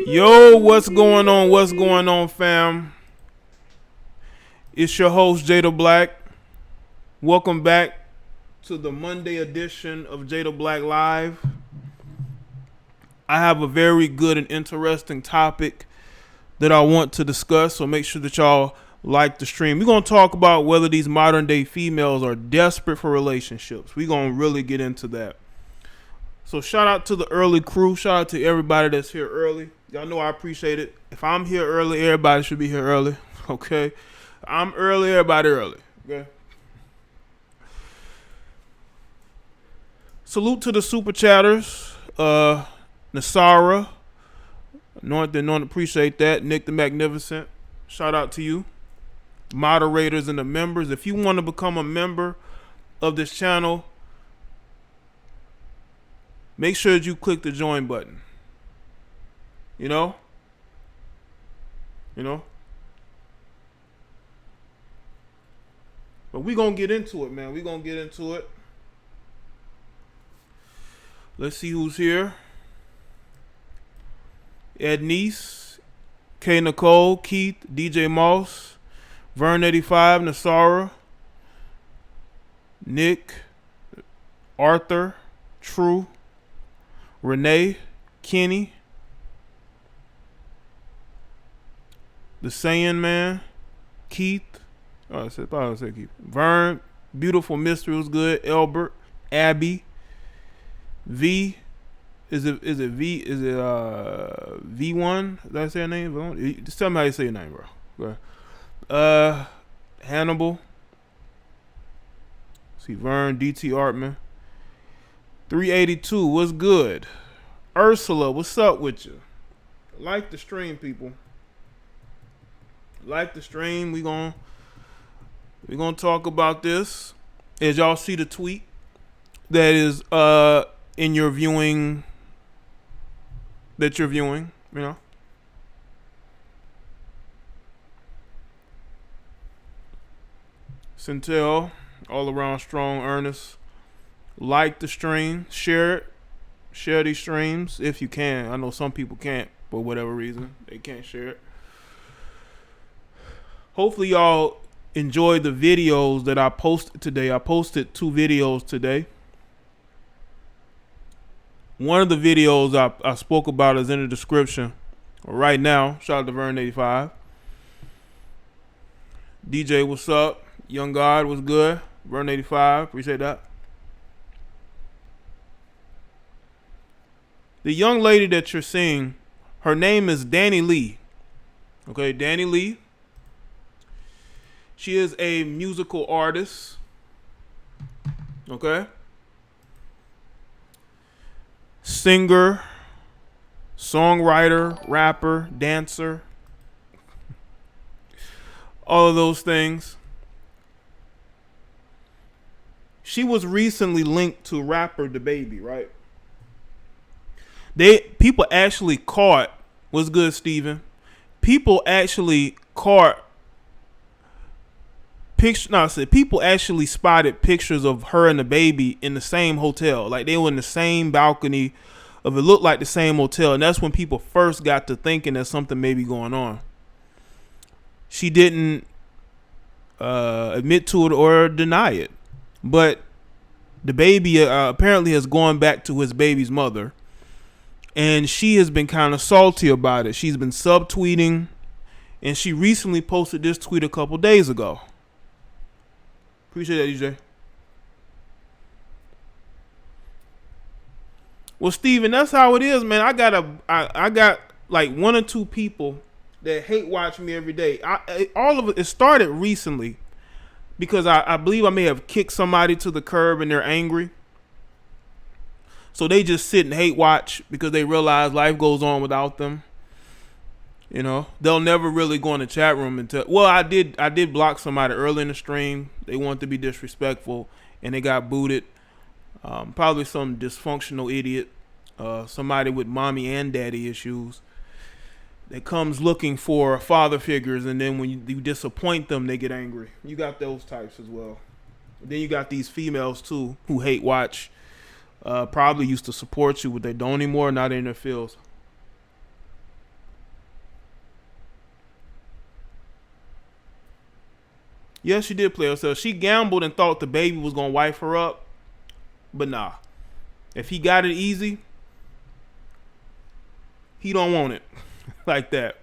Yo, what's going on? What's going on, fam? It's your host, Jada Black. Welcome back to the Monday edition of Jada Black Live. I have a very good and interesting topic that I want to discuss, so make sure that y'all like the stream. We're going to talk about whether these modern day females are desperate for relationships. We're going to really get into that. So shout out to the early crew. Shout out to everybody that's here early. Y'all know I appreciate it. If I'm here early, everybody should be here early. Okay? I'm early, everybody early. Okay? Salute to the super chatters. Nasara. Anointed, appreciate that. Nick the Magnificent. Shout out to you. Moderators and the members. If you want to become a member of this channel, make sure that you click the join button. You know? But we gonna get into it, man. We gonna get into it. Let's see who's here. Ed Nice, K Nicole, Keith, DJ Moss, Vern 85, Nasara, Nick, Arthur, True, Renee, Kenny, The Saiyan Man, Keith. Oh, I said Keith. Vern, Beautiful Mystery was good. Albert, Abby, V. Is it V? Is it V1? Did I say her name? Just tell me how you say your name, bro. Okay. Hannibal. See Vern, DT Artman. 382, what's good? Ursula, what's up with you? Like the stream, people. Like the stream. We're gonna talk about this. As y'all see the tweet that is in your viewing, that you're viewing, you know. Centel, all around strong, earnest. Like the stream, share it. Share these streams if you can. I know some people can't for whatever reason. They can't share it. Hopefully y'all enjoyed the videos that I posted today. I posted 2 videos today. One of the videos I spoke about is in the description right now. Shout out to Vern 85. DJ, what's up? Young God, what's good? Vern 85, appreciate that. The young lady that you're seeing, her name is Danny Lee. Okay, Danny Lee. She is a musical artist. Okay. Singer, songwriter, rapper, dancer. All of those things. She was recently linked to rapper DaBaby, right? People actually caught, what's good, Steven? People actually caught people actually spotted pictures of her and DaBaby in the same hotel. Like they were in the same balcony of it looked like the same hotel. And that's when people first got to thinking that something may be going on. She didn't admit to it or deny it. But DaBaby apparently has gone back to his baby's mother. And she has been kind of salty about it. She's been subtweeting. And she recently posted this tweet a couple days ago. Appreciate that, DJ. Well, Steven, that's how it is, man. I got like 1 or 2 people that hate watch me every day. All of it started recently because I believe I may have kicked somebody to the curb and they're angry. So they just sit and hate watch because they realize life goes on without them. You know, they'll never really go in the chat room and tell. Well, I did block somebody early in the stream. They wanted to be disrespectful and they got booted. Probably some dysfunctional idiot, somebody with mommy and daddy issues that comes looking for father figures, and then when you disappoint them, they get angry. You got those types as well. Then you got these females too who hate watch. Probably used to support you, but they don't anymore. Now they're in their fields. Yeah, she did play herself. She gambled and thought the baby was gonna wife her up, but nah. If he got it easy, he don't want it like that.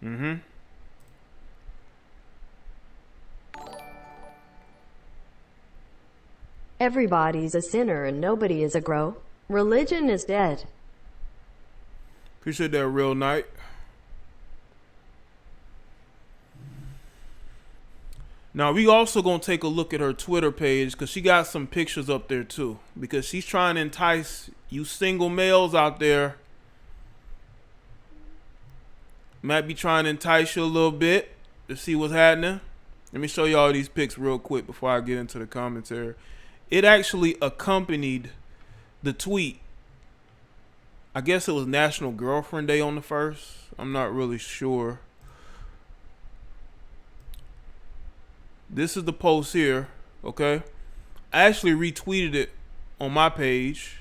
Mm-hmm. Everybody's a sinner and nobody is a grow. Religion is dead. Appreciate that, Real Night. Now, we also going to take a look at her Twitter page because she got some pictures up there, too. Because she's trying to entice you single males out there. Might be trying to entice you a little bit to see what's happening. Let me show you all these pics real quick before I get into the commentary. It actually accompanied the tweet. I guess it was National Girlfriend Day on the 1st. I'm not really sure. This is the post here, okay? I actually retweeted it on my page.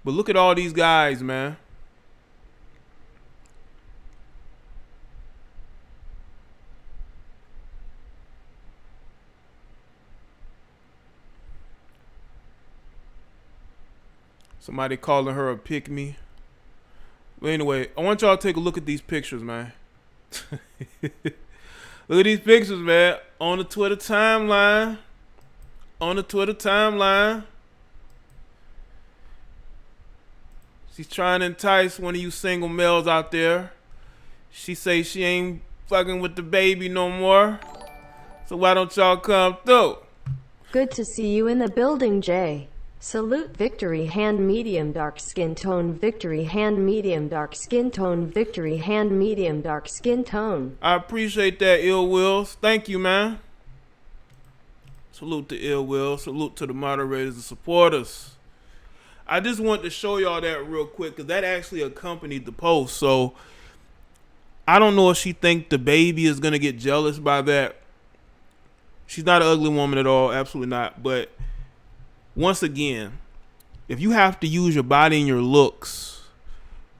But look at all these guys, man. Somebody calling her a pick-me. But anyway, I want y'all to take a look at these pictures, man. Look at these pictures, man. On the Twitter timeline. On the Twitter timeline. She's trying to entice one of you single males out there. She say she ain't fucking with the baby no more. So why don't y'all come through? Good to see you in the building, Jaye. Salute. Victory hand medium dark skin tone. Victory hand medium dark skin tone. Victory hand medium dark skin tone. I appreciate that, Ill Wills. Thank you, man. Salute to Ill Will. Salute to the moderators and supporters. I just want to show y'all that real quick because that actually accompanied the post. So I don't know if she think the baby is going to get jealous by that. She's not an ugly woman at all. Absolutely not. But once again, if you have to use your body and your looks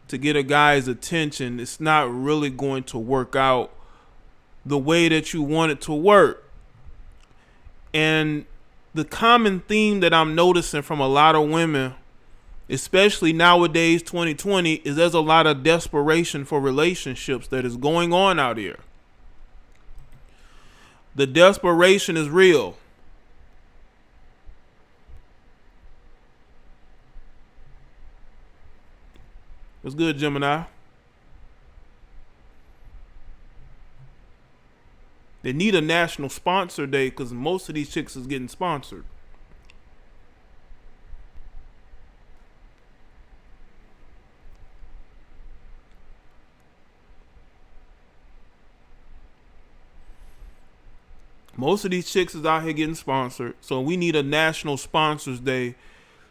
to get a guy's attention, it's not really going to work out the way that you want it to work. And the common theme that I'm noticing from a lot of women, especially nowadays, 2020, is there's a lot of desperation for relationships that is going on out here. The desperation is real. What's good, Gemini? They need a national sponsor day because most of these chicks is getting sponsored. Most of these chicks is out here getting sponsored. So we need a national sponsors day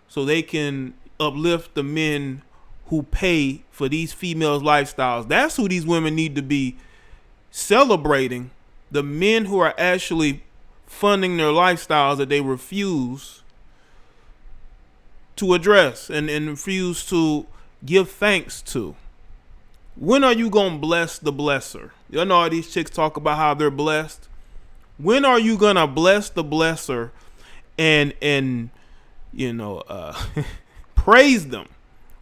so they can uplift the men who pay for these females' lifestyles. That's who these women need to be celebrating. The men who are actually funding their lifestyles that they refuse to address and refuse to give thanks to. When are you going to bless the blesser? You know all these chicks talk about how they're blessed. When are you going to bless the blesser and praise them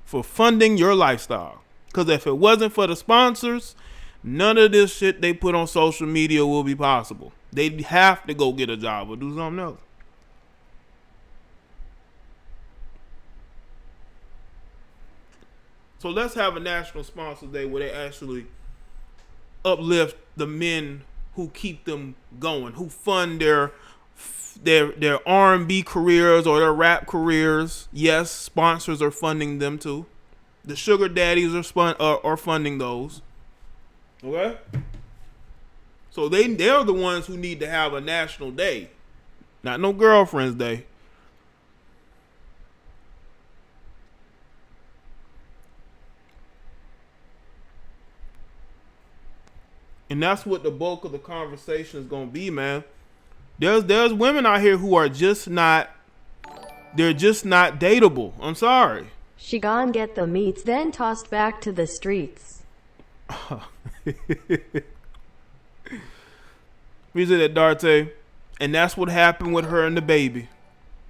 for funding your lifestyle? Because if it wasn't for the sponsors, none of this shit they put on social media will be possible. They'd have to go get a job or do something else. So let's have a national sponsor day where they actually uplift the men who keep them going, who fund their R&B careers or their rap careers. Yes, sponsors are funding them too. The sugar daddies are funding those. Okay? So they're the ones who need to have a national day. Not no girlfriend's day. And that's what the bulk of the conversation is going to be, man. There's women out here who are just not They're just not dateable. I'm sorry. She gone get the meats, then tossed back to the streets. We said that, Darte. And that's what happened with her and the baby.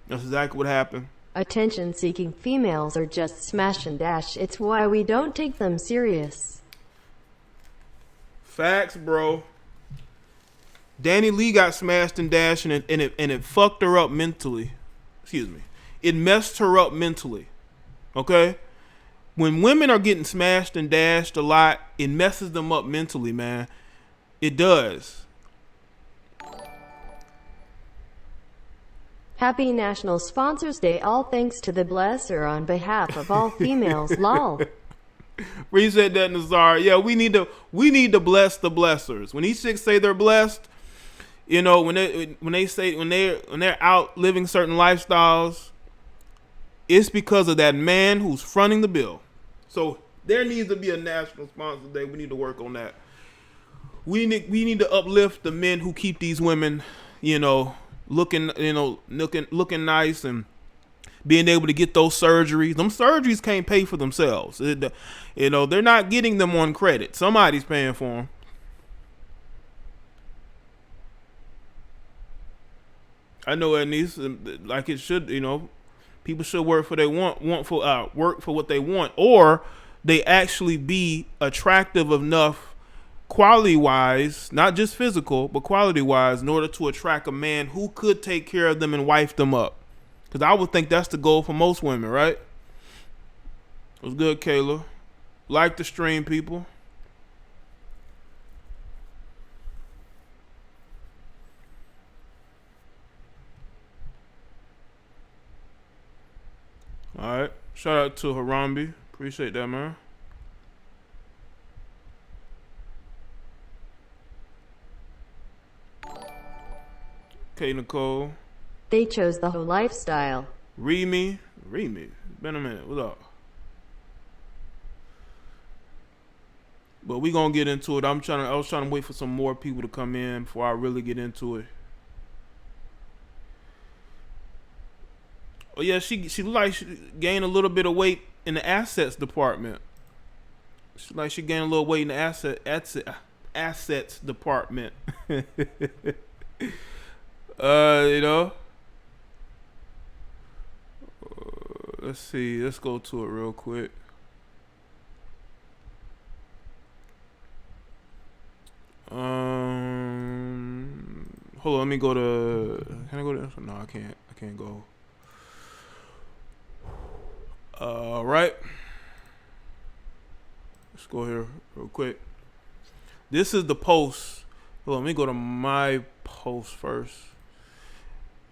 That's exactly what happened. Attention-seeking females are just smash and dash. It's why we don't take them serious. Facts, bro. Danny Lee got smashed and dashed, and it fucked her up mentally. Excuse me. It messed her up mentally. Okay? When women are getting smashed and dashed a lot, it messes them up mentally, man. It does. Happy National Sponsors Day, all thanks to the blesser on behalf of all females. Lol. Reset that, Nazar. Yeah, we need to bless the blessers. When these chicks say they're blessed, you know, when they're out living certain lifestyles, it's because of that man who's fronting the bill. So there needs to be a National Sponsors Day. We need to work on that. We need to uplift the men who keep these women, you know, looking nice and being able to get those surgeries. Them surgeries can't pay for themselves. You know, they're not getting them on credit. Somebody's paying for them. I know, at least like it should. You know, people should work for work for what they want, or they actually be attractive enough, quality wise, not just physical, but quality wise, in order to attract a man who could take care of them and wife them up. Because I would think that's the goal for most women, right? It was good, Kayla. Like the stream, people. All right. Shout out to Harambe. Appreciate that, man. Okay, Nicole. They chose the whole lifestyle. Read me. Been a minute. What's up? But we gonna get into it. I was trying to wait for some more people to come in before I really get into it. Oh yeah, she gained a little bit of weight in the assets department. She gained a little weight in the assets department. You know. Let's see. Let's go to it real quick. Hold on. Let me go to. Can I go to? No, I can't. I can't go. Right. Let's go here real quick. This is the post. Hold on. Let me go to my post first.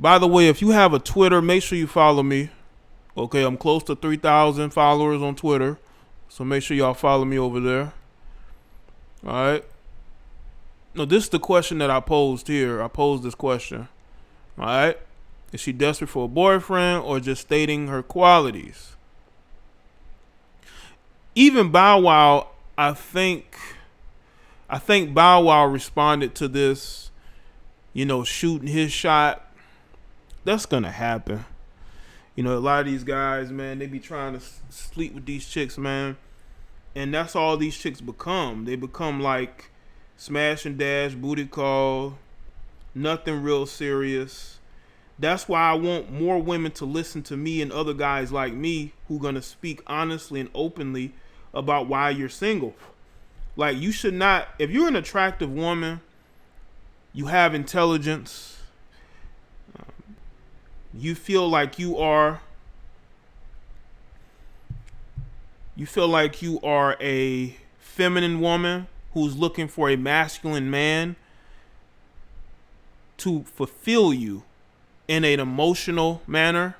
By the way, if you have a Twitter, make sure you follow me. Okay, I'm close to 3,000 followers on Twitter. So make sure y'all follow me over there. All right. No, this is the question that I posed here. I posed this question. All right. Is she desperate for a boyfriend or just stating her qualities? Even Bow Wow, I think Bow Wow responded to this, you know, shooting his shot. That's gonna happen. You know, a lot of these guys, man, they be trying to sleep with these chicks, man, and that's all these chicks become. They become like smash and dash, booty call, nothing real serious. That's why I want more women to listen to me and other guys like me who gonna speak honestly and openly about why you're single. Like, you should not, if you're an attractive woman, you have intelligence, you feel like you are a feminine woman who's looking for a masculine man to fulfill you in an emotional manner,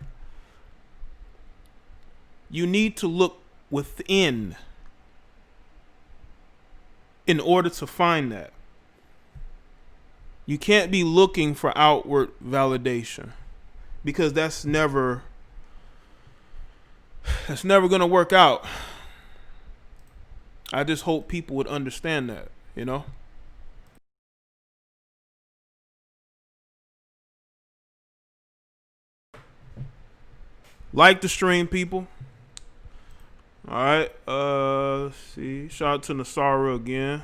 you need to look within in order to find that. You can't be looking for outward validation, because that's never going to work out. I just hope people would understand that, you know? Like the stream, people. All right. Let's see. Shout out to Nasara again.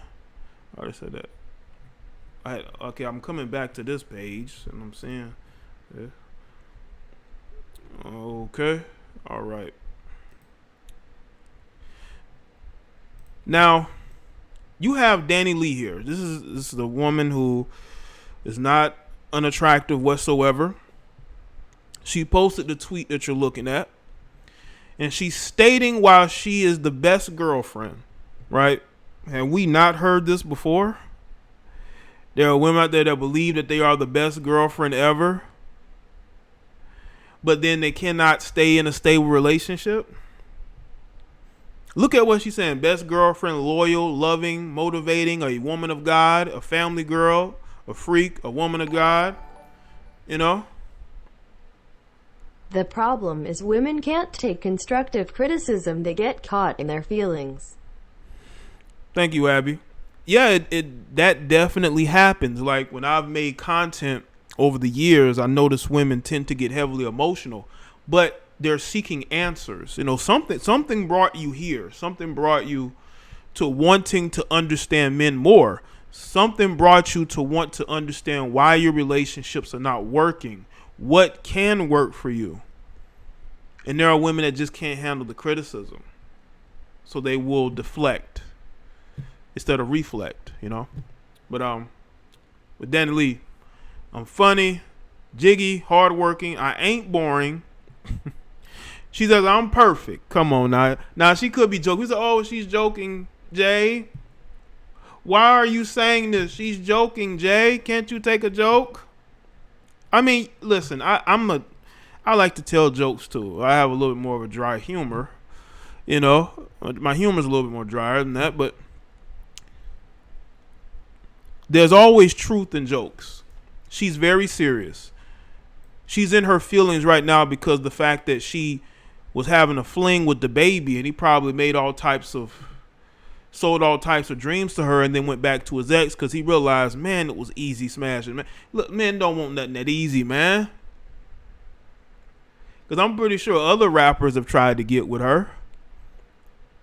I already said that. Okay, I'm coming back to this page. You know what I'm saying? Yeah. Okay. All right. Now, you have Danny Lee here. This is the woman who is not unattractive whatsoever. She posted the tweet that you're looking at. And she's stating why she is the best girlfriend, right? Have we not heard this before? There are women out there that believe that they are the best girlfriend ever, but then they cannot stay in a stable relationship. Look at what she's saying. Best girlfriend, loyal, loving, motivating, a woman of God, a family girl, a freak, a woman of God, you know? The problem is women can't take constructive criticism. They get caught in their feelings. Thank you, Abby. Yeah, that definitely happens. Like when I've made content over the years, I notice women tend to get heavily emotional, but they're seeking answers. You know, something brought you here. Something brought you to wanting to understand men more. Something brought you to want to understand why your relationships are not working. What can work for you? And there are women that just can't handle the criticism, so they will deflect instead of reflect, you know. But with Danny Lee, I'm funny, jiggy, hardworking. I ain't boring. She says I'm perfect. Come on now. Now she could be joking. We said, oh, she's joking, Jay. Why are you saying this? She's joking, Jay. Can't you take a joke? I mean, listen, I like to tell jokes too. I have a little bit more of a dry humor, you know. My humor's a little bit more drier than that, but there's always truth in jokes. She's very serious. She's in her feelings right now because the fact that she was having a fling with the baby, and he probably sold all types of dreams to her, and then went back to his ex because he realized, man, it was easy smashing. Man, look, men don't want nothing that easy, man. Because I'm pretty sure other rappers have tried to get with her,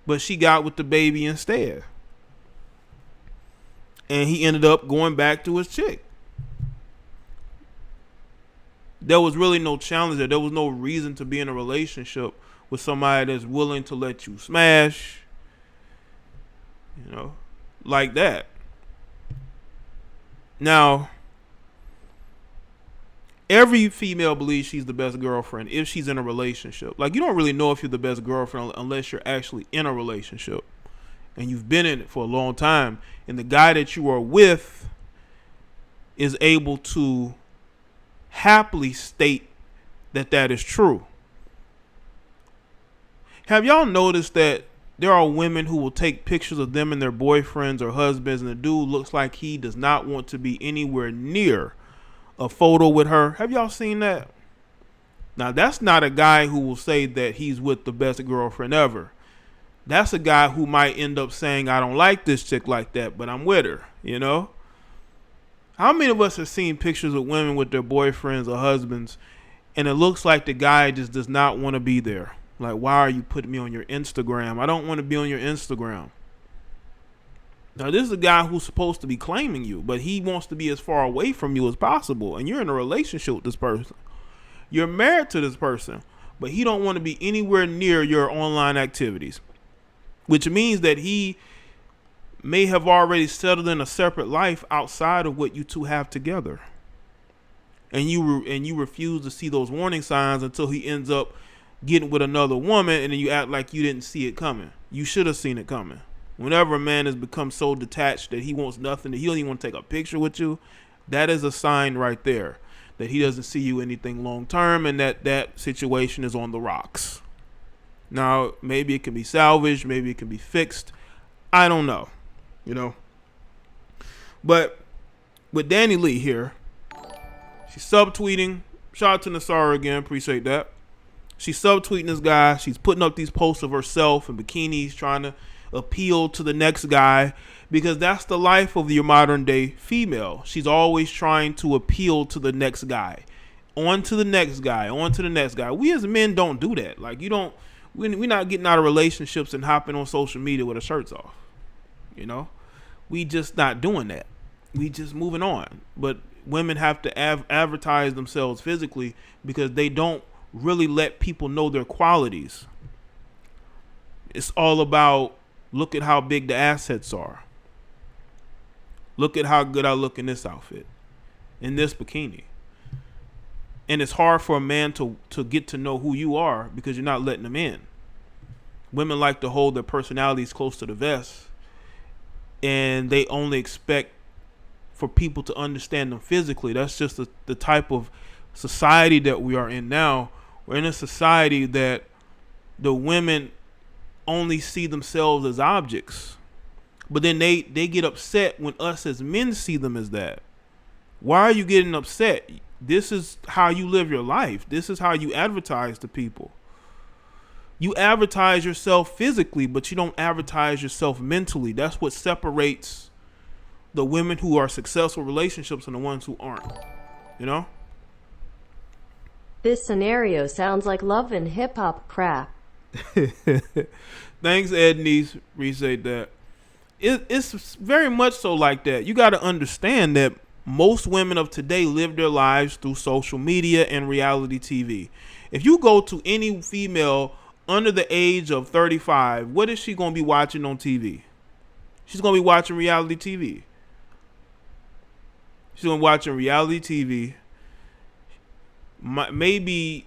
but she got with the baby instead. And he ended up going back to his chick. There was really no challenge there. There was no reason to be in a relationship with somebody that's willing to let you smash, you know, like that. Now, every female believes she's the best girlfriend if she's in a relationship. Like, you don't really know if you're the best girlfriend unless you're actually in a relationship and you've been in it for a long time, and the guy that you are with is able to happily state that is true. Have y'all noticed that there are women who will take pictures of them and their boyfriends or husbands, and the dude looks like he does not want to be anywhere near a photo with her? Have y'all seen that? Now, that's not a guy who will say that he's with the best girlfriend ever. That's a guy who might end up saying, I don't like this chick like that, but I'm with her, you know? How many of us have seen pictures of women with their boyfriends or husbands, and it looks like the guy just does not want to be there? Like, why are you putting me on your Instagram? I don't want to be on your Instagram. Now, this is a guy who's supposed to be claiming you, but he wants to be as far away from you as possible. And you're in a relationship with this person. You're married to this person, but he don't want to be anywhere near your online activities, which means that he may have already settled in a separate life outside of what you two have together. And you refuse to see those warning signs until he ends up getting with another woman, and then you act like you didn't see it coming. You should have seen it coming. Whenever a man has become so detached that he wants nothing, that he don't even want to take a picture with you, that is a sign right there that he doesn't see you anything long term, and that situation is on the rocks. Now, maybe it can be salvaged, maybe it can be fixed. I don't know, you know. But with Danny Lee here, she's subtweeting. Shout out to Nasara again, appreciate that. She's subtweeting this guy. She's putting up these posts of herself in bikinis, trying to appeal to the next guy, because that's the life of your modern day female. She's always trying to appeal to the next guy. On to the next guy, on to the next guy. We as men don't do that. Like, we're not getting out of relationships and hopping on social media with our shirts off. You know, we just not doing that. We just moving on. But women have to advertise themselves physically because they don't really let people know their qualities. It's all about, look at how big the assets are. Look at how good I look in this outfit, in this bikini. And it's hard for a man to get to know who you are because you're not letting them in. Women like to hold their personalities close to the vest, and they only expect for people to understand them physically. That's just the type of society that we are in now. We're in a society that the women only see themselves as objects, but then they get upset when us as men see them as that. Why are you getting upset? This is how you live your life. This is how you advertise to people. You advertise yourself physically, but you don't advertise yourself mentally. That's what separates the women who are successful relationships and the ones who aren't. You know? This scenario sounds like love and hip hop crap. Thanks, Ednice. Appreciate that. It's very much so like that. You got to understand that most women of today live their lives through social media and reality TV. If you go to any female under the age of 35, what is she going to be watching on TV? She's going to be watching reality TV. She's going to be watching reality TV. Maybe,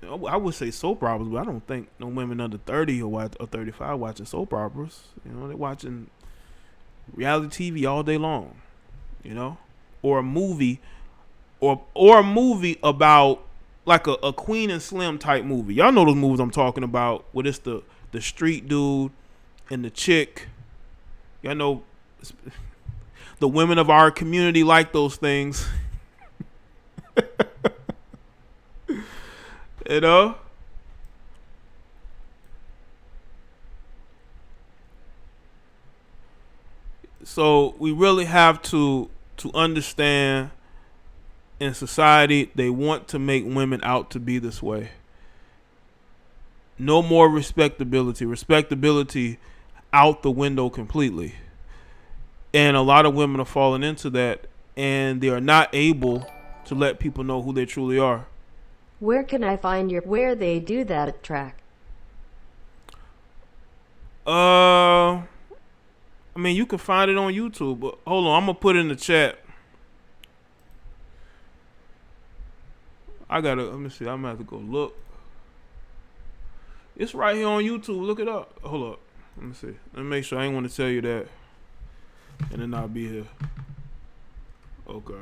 I would say soap operas, but I don't think no women under 30 or 35 watching soap operas. You know, they're watching reality TV all day long. You know? Or a movie, or a movie about like a Queen and Slim type movie. Y'all know those movies I'm talking about, where it's the street dude and the chick. Y'all know the women of our community like those things. You know? So we really have to understand, in society, they want to make women out to be this way. No more respectability. Respectability out the window completely. And a lot of women are falling into that, and they are not able to let people know who they truly are. Where can I find where they do that track? I mean, you can find it on YouTube, but hold on, I'm gonna put it in the chat. Let me see, I'm gonna have to go look. It's right here on YouTube, look it up. Hold up, let me see. Let me make sure I ain't want to tell you that and then not be here. Okay.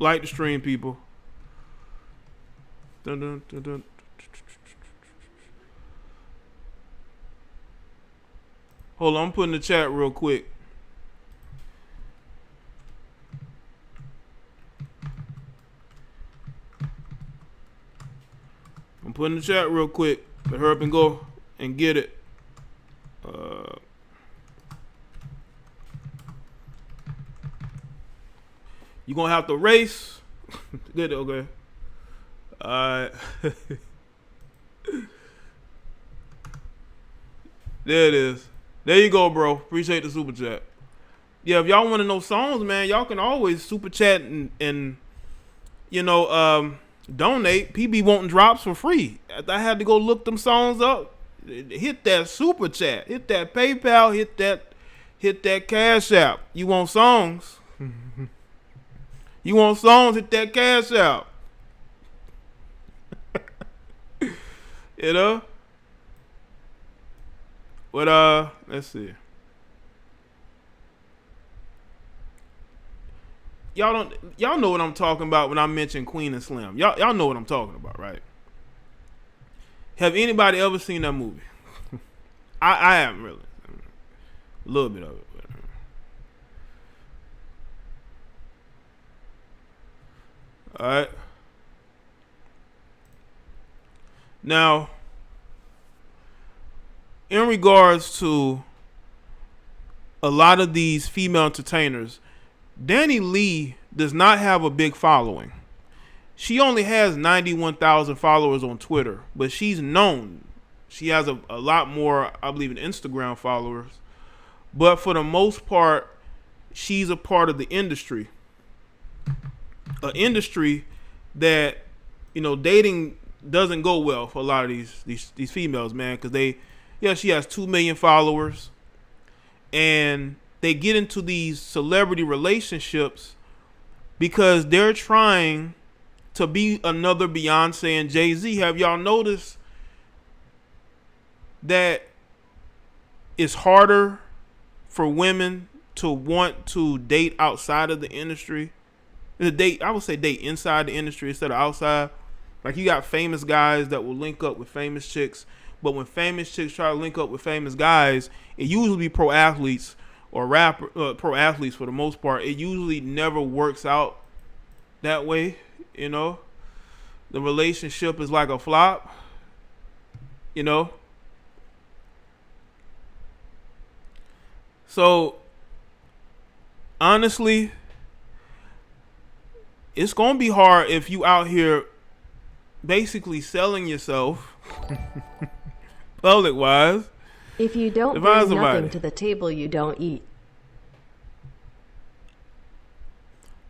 Like the stream, people. Dun, dun, dun, dun. Hold on, I'm putting the chat real quick. I'm putting the chat real quick. But hurry up and go and get it. You gonna have to race. Good, okay. Alright. There it is. There you go, bro. Appreciate the super chat. Yeah, if y'all want to know songs, man, y'all can always super chat and you know, donate. PB wanting drops for free. I had to go look them songs up. Hit that super chat. Hit that PayPal. Hit that Cash App. You want songs? You want songs? Hit that Cash App. You know? But let's see. Y'all know what I'm talking about when I mention Queen and Slim. Y'all know what I'm talking about, right? Have anybody ever seen that movie? I haven't really. A little bit of it. But. All right. Now, in regards to a lot of these female entertainers, Danny Lee does not have a big following. She only has 91,000 followers on Twitter, but she's known. She has a lot more, I believe, in Instagram followers. But for the most part, she's a part of the industry. An industry that, you know, dating doesn't go well for a lot of these females, man, because she has 2 million followers, and they get into these celebrity relationships because they're trying to be another Beyonce and Jay-Z. Have y'all noticed that it's harder for women to want to date outside of the industry? I would say date inside the industry instead of outside. Like, you got famous guys that will link up with famous chicks, but when famous chicks try to link up with famous guys, it usually be pro athletes or pro athletes for the most part. It usually never works out that way, you know. The relationship is like a flop, you know. So, honestly, it's going to be hard if you out here basically selling yourself public wise. If you don't bring nothing to the table, you don't eat.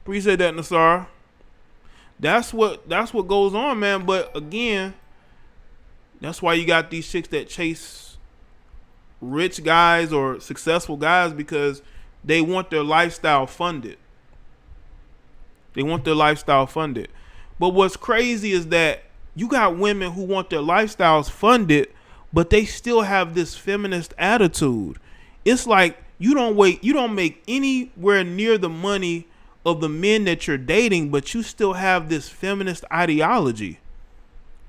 Appreciate that, Nassar. That's what goes on, man. But again, that's why you got these chicks that chase rich guys or successful guys, because they want their lifestyle funded. They want their lifestyle funded. But what's crazy is that you got women who want their lifestyles funded, but they still have this feminist attitude. It's like you don't make anywhere near the money of the men that you're dating, but you still have this feminist ideology.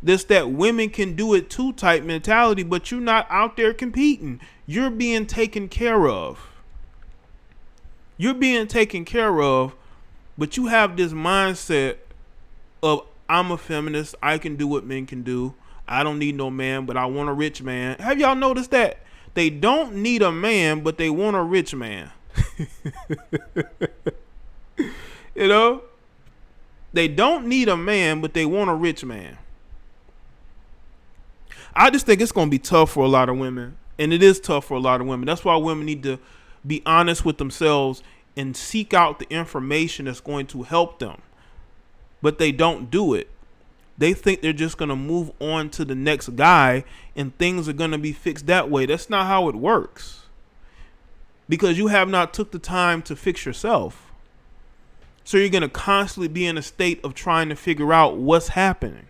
This that women can do it too type mentality, but you're not out there competing. You're being taken care of. You're being taken care of, but you have this mindset of, I'm a feminist, I can do what men can do. I don't need no man, but I want a rich man. Have y'all noticed that? They don't need a man, but they want a rich man. You know? They don't need a man, but they want a rich man. I just think it's going to be tough for a lot of women. And it is tough for a lot of women. That's why women need to be honest with themselves and seek out the information that's going to help them. But they don't do it. They think they're just going to move on to the next guy and things are going to be fixed that way. That's not how it works. Because you have not took the time to fix yourself. So you're going to constantly be in a state of trying to figure out what's happening,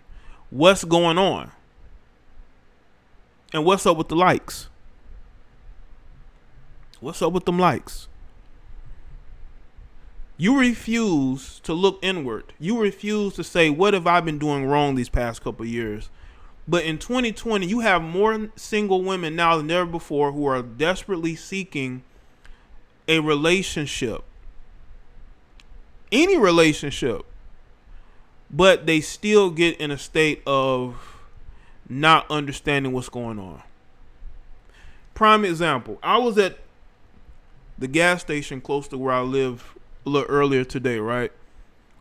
what's going on, and what's up with the likes. What's up with them likes? You refuse to look inward. You refuse to say, what have I been doing wrong these past couple of years? But in 2020, you have more single women now than ever before who are desperately seeking a relationship. Any relationship. But they still get in a state of not understanding what's going on. Prime example. I was at the gas station close to where I live a little earlier today, right?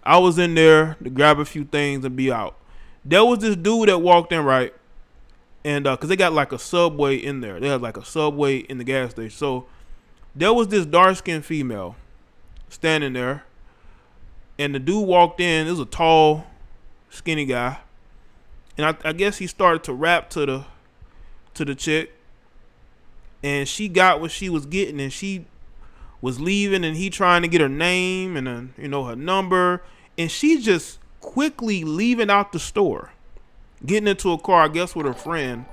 I was in there to grab a few things and be out. There was this dude that walked in, right? And because they got like a Subway in there. They had like a Subway in the gas station. So there was this dark-skinned female standing there. And the dude walked in. It was a tall, skinny guy. And I guess he started to rap to the chick. And she got what she was getting. And she was leaving, and he trying to get her name and her number, and she just quickly leaving out the store, getting into a car, I guess with her friend,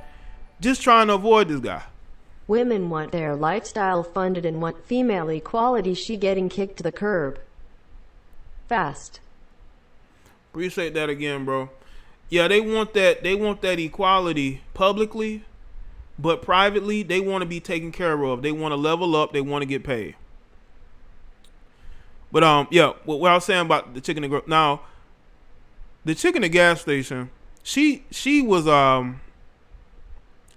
just trying to avoid this guy. Women want their lifestyle funded and want female equality. She getting kicked to the curb. Fast. Appreciate that again, bro. Yeah, they want that equality publicly, but privately they want to be taken care of. They want to level up. They want to get paid. But yeah, what I was saying about the chick in the girl. Now, the chick in the gas station, she was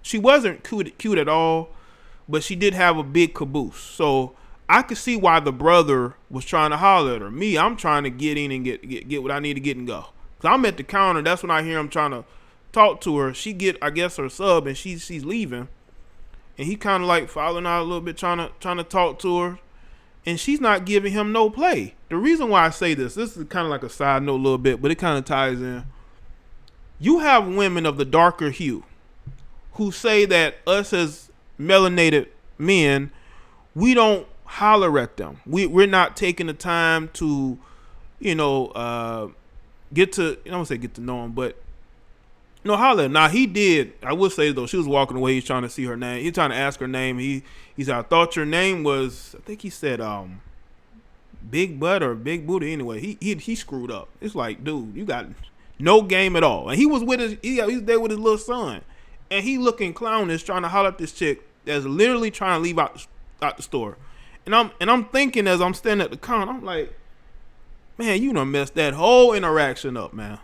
She wasn't cute at all, but she did have a big caboose. So I could see why the brother was trying to holler at her. Me, I'm trying to get in and get what I need to get and go. Cause I'm at the counter. That's when I hear him trying to talk to her. She get, I guess, her sub, and she's leaving, and he kind of like following out a little bit, trying to talk to her, and she's not giving him no play. The reason why I say this is kind of like a side note a little bit, but it kind of ties in. You have women of the darker hue who say that us as melanated men, we don't holler at them. We're not taking the time to, get to, I don't want to say get to know him, but holler. Now he did. I will say though, she was walking away. He's trying to see her name. He's trying to ask her name. He said, I thought your name was, I think he said, Big Butt or Big Booty. Anyway, he screwed up. It's like, dude, you got no game at all. And he was with he's there with his little son, and he looking clownish trying to holler at this chick that's literally trying to leave out the store. And I'm thinking as I'm standing at the counter, I'm like, man, you done messed that whole interaction up, man.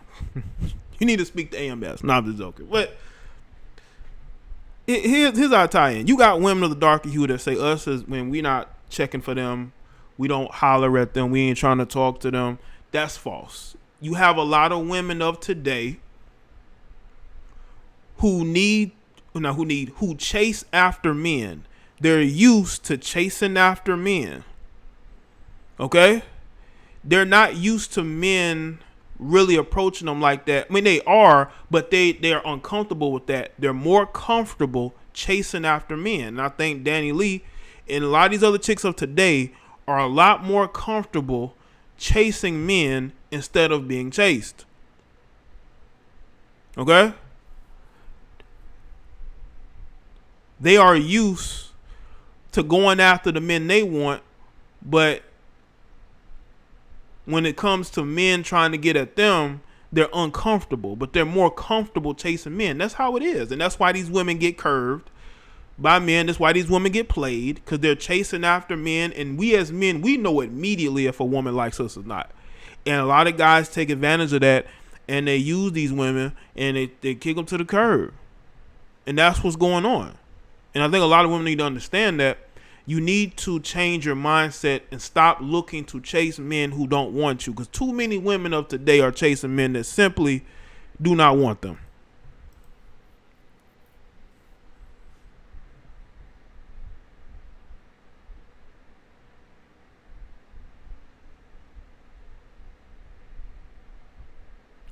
You need to speak to AMS. No, I'm just joking. But here's our tie-in. You got women of the darker hue that say us as when we not checking for them, we don't holler at them, we ain't trying to talk to them. That's false. You have a lot of women of today who chase after men. They're used to chasing after men. Okay? They're not used to men really approaching them like that. I mean, they are, but they're uncomfortable with that. They're more comfortable chasing after men. And I think Danny Lee and a lot of these other chicks of today are a lot more comfortable chasing men instead of being chased. Okay? They are used to going after the men they want, but when it comes to men trying to get at them, they're uncomfortable, but they're more comfortable chasing men. That's how it is. And that's why these women get curved by men. That's why these women get played, because they're chasing after men. And we as men, we know immediately if a woman likes us or not. And a lot of guys take advantage of that, and they use these women and they kick them to the curb. And that's what's going on. And I think a lot of women need to understand that you need to change your mindset and stop looking to chase men who don't want you. Because too many women of today are chasing men that simply do not want them.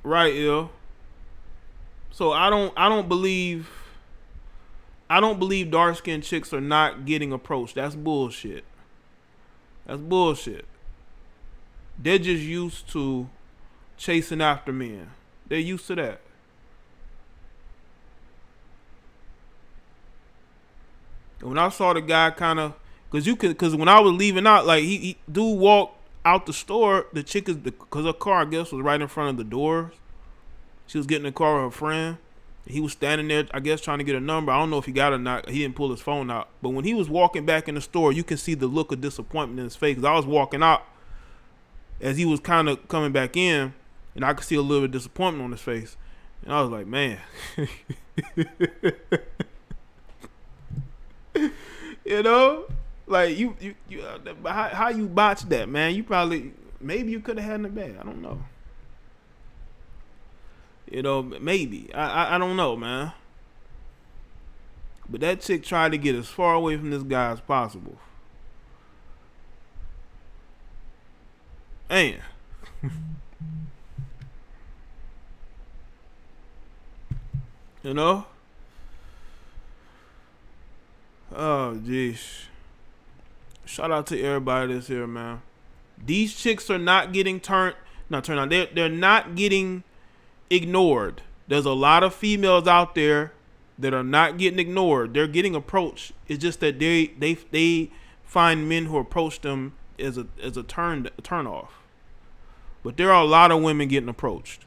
Right, ill. So I don't believe dark-skinned chicks are not getting approached. That's bullshit. That's bullshit. They're just used to chasing after men. They're used to that. And when I saw the guy because when I was leaving out, like he dude walked out the store, the chick because her car, I guess, was right in front of the doors. She was getting in the car with her friend. He was standing there, I guess, trying to get a number. I don't know if he got it or not. He didn't pull his phone out. But when he was walking back in the store, you can see the look of disappointment in his face. Because I was walking out as he was kind of coming back in, and I could see a little bit of disappointment on his face. And I was like, man. You know? Like, you how you botched that, man? Maybe you could have had it in the bag. I don't know. You know, maybe. I don't know, man. But that chick tried to get as far away from this guy as possible. Man. You know? Oh, jeez. Shout out to everybody that's here, man. These chicks are not getting turned on. They're not getting ignored. There's a lot of females out there that are not getting ignored. They're getting approached. It's just that they find men who approach them as a turn off. But there are a lot of women getting approached.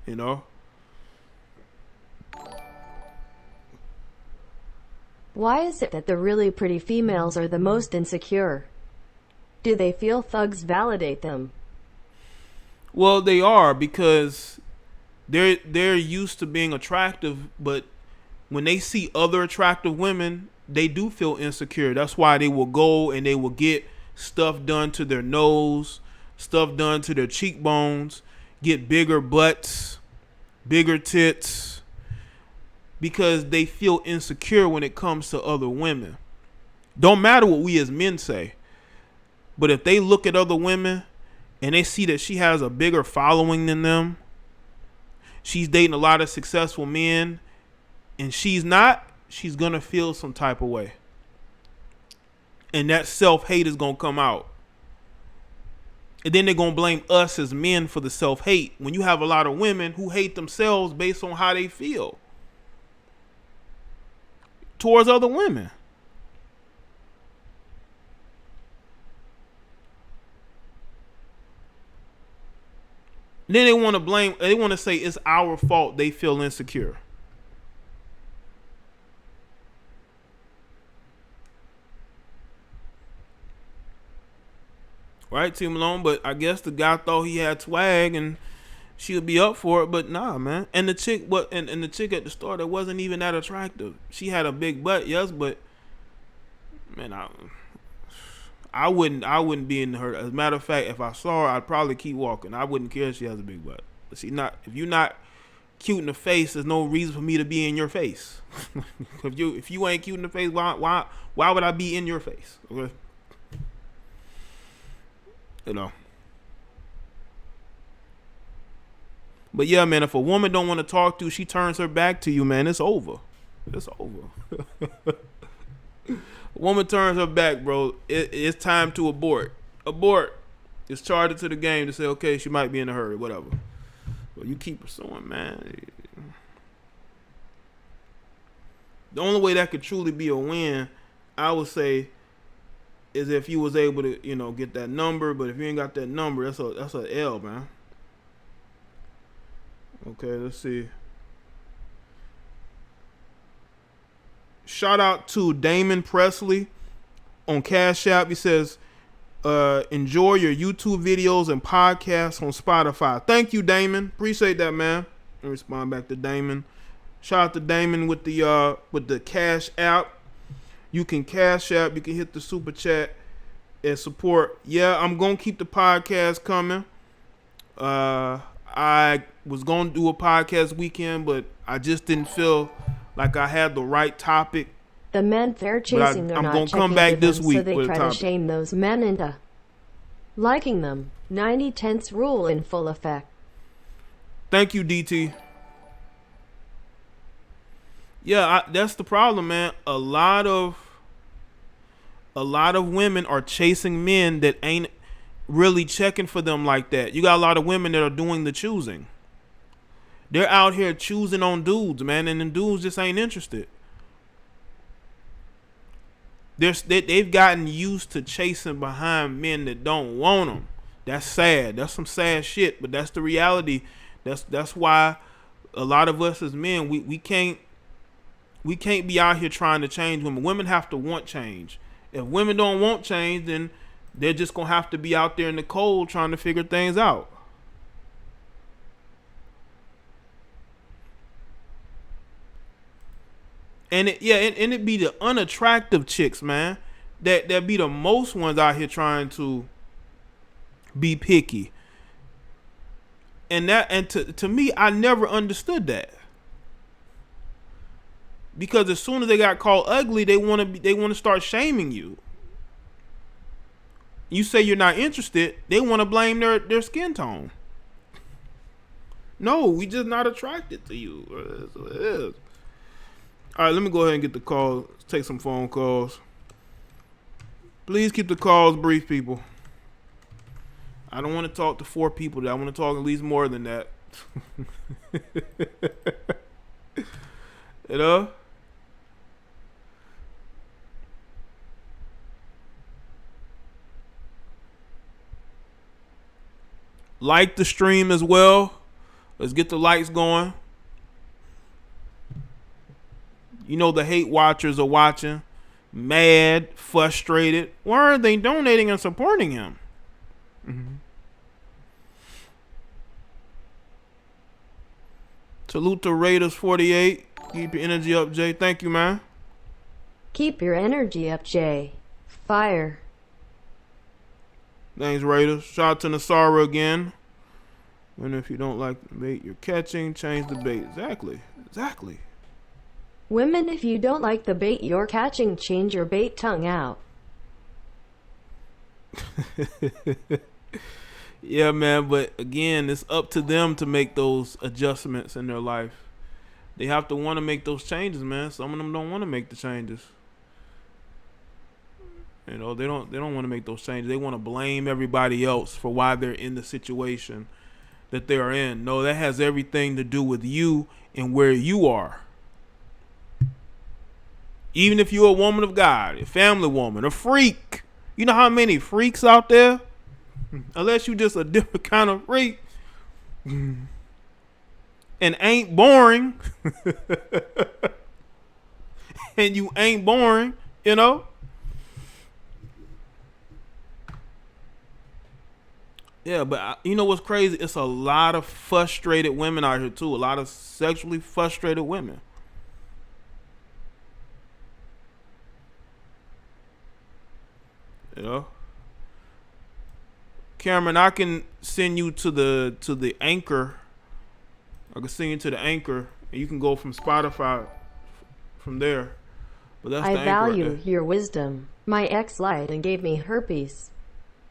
You know? Why is it that the really pretty females are the most insecure? Do they feel thugs validate them? Well, they are, because they're used to being attractive, but when they see other attractive women, they do feel insecure. That's why they will go and they will get stuff done to their nose, stuff done to their cheekbones, get bigger butts, bigger tits, because they feel insecure when it comes to other women. Don't matter what we as men say, but if they look at other women and they see that she has a bigger following than them, she's dating a lot of successful men, and she's not, she's gonna feel some type of way. And that self-hate is gonna come out. And then they're gonna blame us as men for the self-hate when you have a lot of women who hate themselves based on how they feel towards other women. Then they want to blame, they want to say it's our fault they feel insecure. Right, T Malone, but I guess the guy thought he had swag and she would be up for it, but nah, man. And the chick, and the chick at the store that wasn't even that attractive. She had a big butt, yes, but man, I wouldn't be into her. As a matter of fact, if I saw her, I'd probably keep walking. I wouldn't care if she has a big butt. If you're not cute in the face, there's no reason for me to be in your face. if you ain't cute in the face, why would I be in your face? Okay. You know. But yeah, man, if a woman don't want to talk to you, she turns her back to you, man, it's over. It's over. A woman turns her back, bro. It's time to abort. Abort. It's charged to the game to say, okay, she might be in a hurry, whatever. But you keep pursuing, man. The only way that could truly be a win, I would say, is if you was able to, get that number. But if you ain't got that number, that's a L, man. Okay, let's see. Shout out to Damon Presley on Cash App. He says, enjoy your YouTube videos and podcasts on Spotify. Thank you, Damon. Appreciate that, man. Let me respond back to Damon. Shout out to Damon with the Cash App. You can Cash App, you can hit the super chat and support. Yeah, I'm gonna keep the podcast coming. I was gonna do a podcast weekend, but I just didn't feel like I had the right topic. The men they're chasing, they're I'm not gonna checking come back for this them, week so they with a try to topic. shame those men into liking them. 90-10 rule in full effect. Thank you, DT. Yeah, that's the problem, man. A lot of women are chasing men that ain't really checking for them like that. You got a lot of women that are doing the choosing. They're out here choosing on dudes, man, and the dudes just ain't interested. They've gotten used to chasing behind men that don't want them. That's sad. That's some sad shit, but that's the reality. That's why a lot of us as men, we can't be out here trying to change women. Women have to want change. If women don't want change, then they're just gonna have to be out there in the cold trying to figure things out. And it be the unattractive chicks, man, that be the most ones out here trying to be picky. And to me, I never understood that. Because as soon as they got called ugly, they want to start shaming you. You say you're not interested, they want to blame their skin tone. No, we just not attracted to you. That's what it is. All right, let me go ahead and get the call. Let's take some phone calls. Please keep the calls brief, people. I don't want to talk to 4 people. I want to talk at least more than that. You know? Like the stream as well. Let's get the likes going. You know the hate watchers are watching. Mad, frustrated. Why aren't they donating and supporting him? Mm-hmm. Salute to Raiders 48. Keep your energy up, Jay. Thank you, man. Keep your energy up, Jay. Fire. Thanks, Raiders. Shout out to Nasara again. And if you don't like the bait you're catching, change the bait. Exactly. Women, if you don't like the bait you're catching, change your bait tongue out. Yeah, man, but again, it's up to them to make those adjustments in their life. They have to want to make those changes, man. Some of them don't want to make the changes. You know, they don't want to make those changes. They want to blame everybody else for why they're in the situation that they are in. No, that has everything to do with you and where you are. Even if you're a woman of God, a family woman, a freak. You know how many freaks out there? Unless you just a different kind of freak and ain't boring. And you ain't boring, you know? Yeah, but you know what's crazy? It's a lot of frustrated women out here too. A lot of sexually frustrated women. You know? Cameron, I can send you to the Anchor. I can send you to the Anchor, and you can go from Spotify from there. But that's the I Anchor value right there. your wisdom. My ex lied and gave me herpes.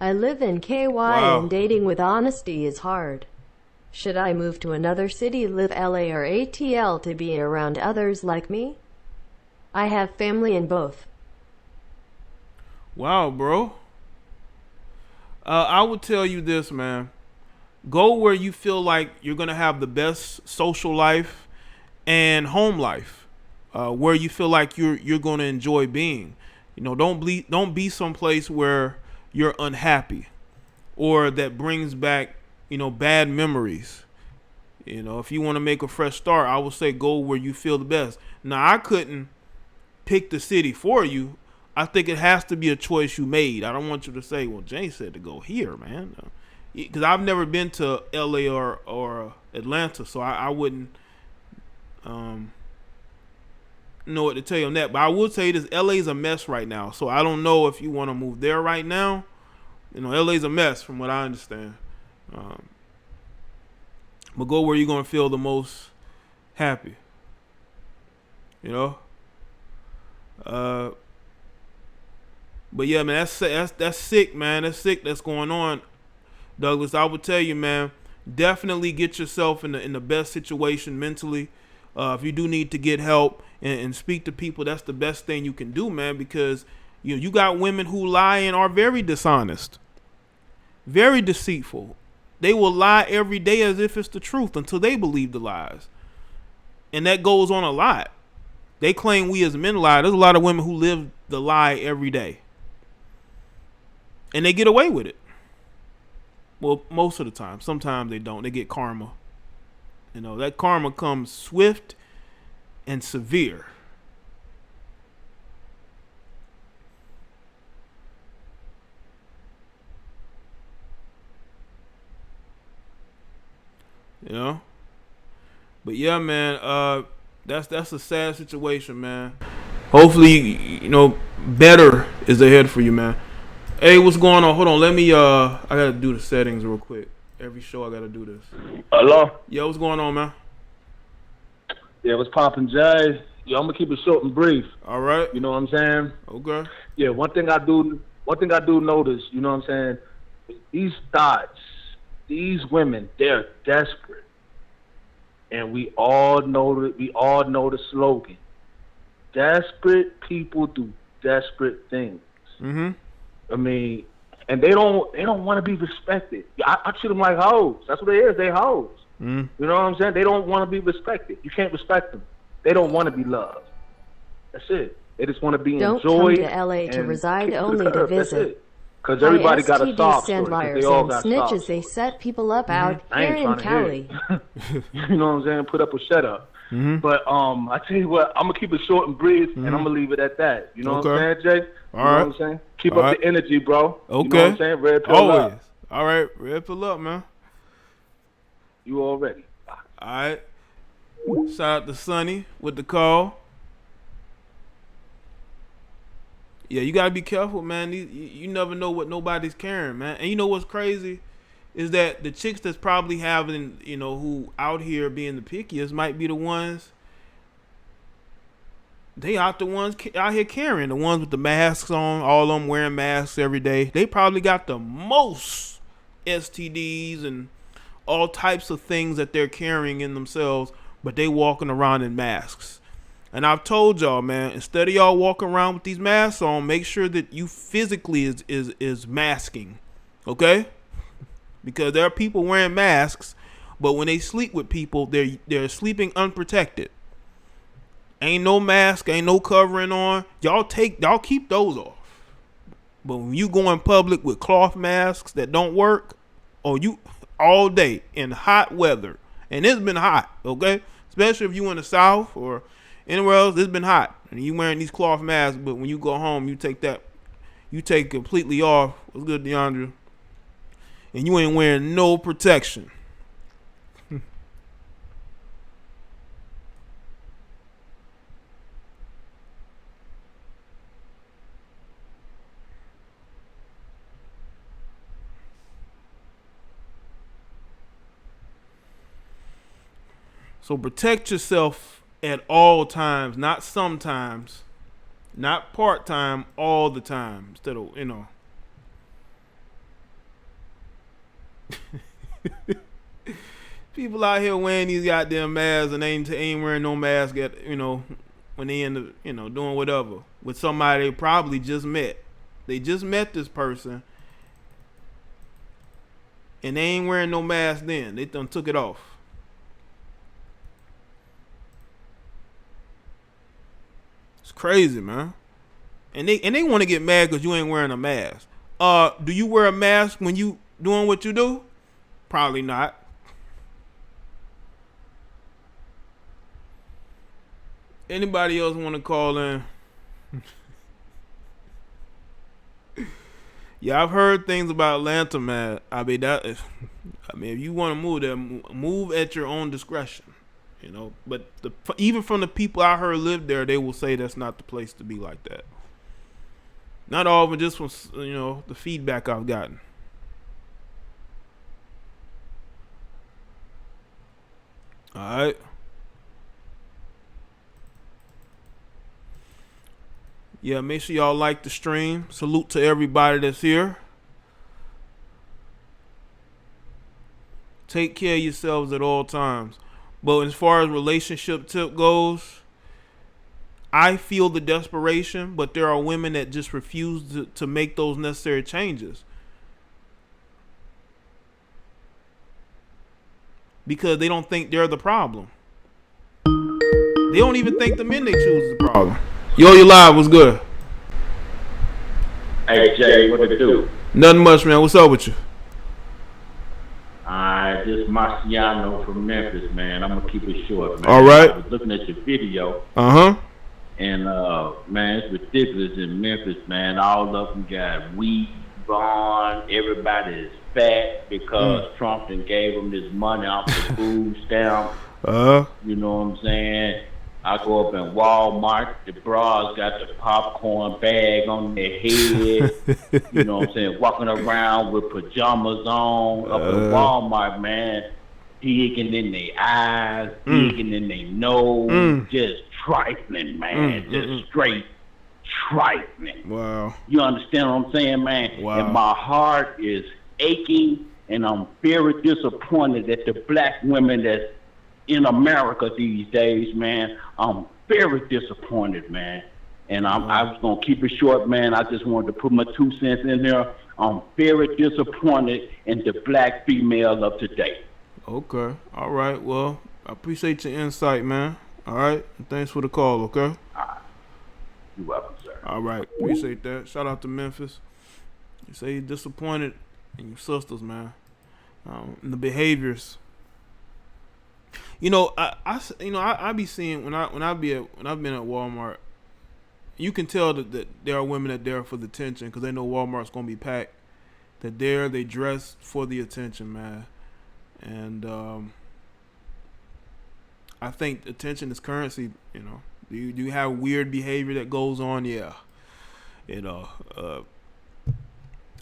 I live in KY Wow. and dating with honesty is hard. Should I move to another city, live LA or ATL to be around others like me? I have family in both. Wow, bro. I would tell you this, man. Go where you feel like you're gonna have the best social life and home life, where you feel like you're gonna enjoy being. You know, don't be someplace where you're unhappy or that brings back, you know, bad memories. You know, if you want to make a fresh start, I would say go where you feel the best. Now, I couldn't pick the city for you. I think it has to be a choice you made. I don't want you to say, well, Jay said to go here, man. Because I've never been to LA or Atlanta, so I wouldn't know what to tell you on that. But I will tell you this, LA's a mess right now. So I don't know if you want to move there right now. You know, LA's a mess from what I understand. But go where you're going to feel the most happy. You know? But yeah, man, that's sick, man. That's sick. That's going on, Douglas. I would tell you, man, definitely get yourself in the best situation mentally. If you do need to get help and speak to people, that's the best thing you can do, man. Because you got women who lie and are very dishonest, very deceitful. They will lie every day as if it's the truth until they believe the lies, and that goes on a lot. They claim we as men lie. There's a lot of women who live the lie every day. And they get away with it. Well, most of the time. Sometimes they don't. They get karma. You know, that karma comes swift and severe. You know? But yeah, man, that's a sad situation, man. Hopefully, you know, better is ahead for you, man. Hey, what's going on? Hold on, let me I gotta do the settings real quick. Every show I gotta do this. Hello? Yo, what's going on, man? Yeah, what's poppin', Jay? Yo, I'm gonna keep it short and brief. All right. You know what I'm saying? Okay. Yeah, one thing I do notice, you know what I'm saying? These thoughts, these women, they're desperate. And we all know the slogan. Desperate people do desperate things. Mm-hmm. I mean, and they don't want to be respected. I treat them like hoes. That's what they is. They hoes. Mm. You know what I'm saying? They don't want to be respected. You can't respect them. They don't want to be loved. That's it. They just want to be Don't enjoyed. come to LA to and reside, kicked to the only to curb. That's visit. it. Because everybody got a STD sob send story. 'Cause liars they all and got snitches. sob They stories. set people up out I here ain't in trying to hear Cali. it. You know what I'm saying? Put up or shut up. Mm-hmm. But I tell you what, I'm gonna keep it short and brief, and I'm gonna leave it at that. You know what I'm saying, Jay? All you know right. what I'm saying? Keep All up right. the energy, bro. Okay. You know what I'm saying? Red pill Always. up. All right. Red pill up, man. You already. All right. Shout out to Sonny with the call. Yeah, you gotta be careful, man. You never know what nobody's carrying, man. And you know what's crazy is that the chicks that's probably having, who out here being the pickiest might be the ones. They out here carrying, the ones with the masks on. All of them wearing masks every day. They probably got the most STDs and all types of things that they're carrying in themselves, but they walking around in masks. And I've told y'all, man, instead of y'all walking around with these masks on, make sure that you physically is masking, okay? Because there are people wearing masks, but when they sleep with people, they're sleeping unprotected. Ain't no mask, ain't no covering on. Y'all keep those off. But when you go in public with cloth masks that don't work, or you all day in hot weather, and it's been hot, okay? Especially if you in the South or anywhere else, it's been hot, and you wearing these cloth masks. But when you go home, you take completely off. What's good, DeAndre? And you ain't wearing no protection. So protect yourself at all times, not sometimes, not part-time, all the time. Instead of, people out here wearing these goddamn masks and ain't wearing no mask at, when they end up, doing whatever with somebody they probably just met. They just met this person and they ain't wearing no mask then. They done took it off. It's crazy, man. And they want to get mad because you ain't wearing a mask. Do you wear a mask when you doing what you do? Probably not. Anybody else want to call in? Yeah, I've heard things about Atlanta, man. I mean, if you want to move there, move at your own discretion. But even from the people I heard live there, they will say that's not the place to be like that. Not all, but just from the feedback I've gotten. All right. Yeah, make sure y'all like the stream. Salute to everybody that's here. Take care of yourselves at all times. But as far as relationship tip goes, I feel the desperation, but there are women that just refuse to make those necessary changes. Because they don't think they're the problem. They don't even think the men they choose is the problem. Yo, you live, what's good? Hey, Jay, what it do? Nothing much, man. What's up with you? This is Marciano from Memphis, man. I'm going to keep it short, man. All right. I was looking at your video. Uh-huh. And, man, it's ridiculous in Memphis, man. All of them got weed on. Everybody is fat because Trump done gave them this money off the food stamp. You know what I'm saying? I go up in Walmart, the bras got the popcorn bag on their head. You know what I'm saying? Walking around with pajamas on up in Walmart, man. Peeking in their eyes, peeking in their nose. Just trifling, man. Just straight trifling. Wow. You understand what I'm saying, man? Wow. And my heart is aching, and I'm very disappointed that the black women that's in America these days, man, I'm very disappointed, man. And I was going to keep it short, man. I just wanted to put my 2 cents in there. I'm very disappointed in the black female of today. Okay. All right. Well, I appreciate your insight, man. All right. And thanks for the call, okay? All right. You're welcome, sir. All right. Appreciate that. Shout out to Memphis. You say you're disappointed in your sisters, man. And the behaviors. I be seeing when I've been at Walmart, you can tell that there are women that there for the attention because they know Walmart's gonna be packed. That they dress for the attention, man. And I think attention is currency. You know, do you have weird behavior that goes on? Yeah, you know.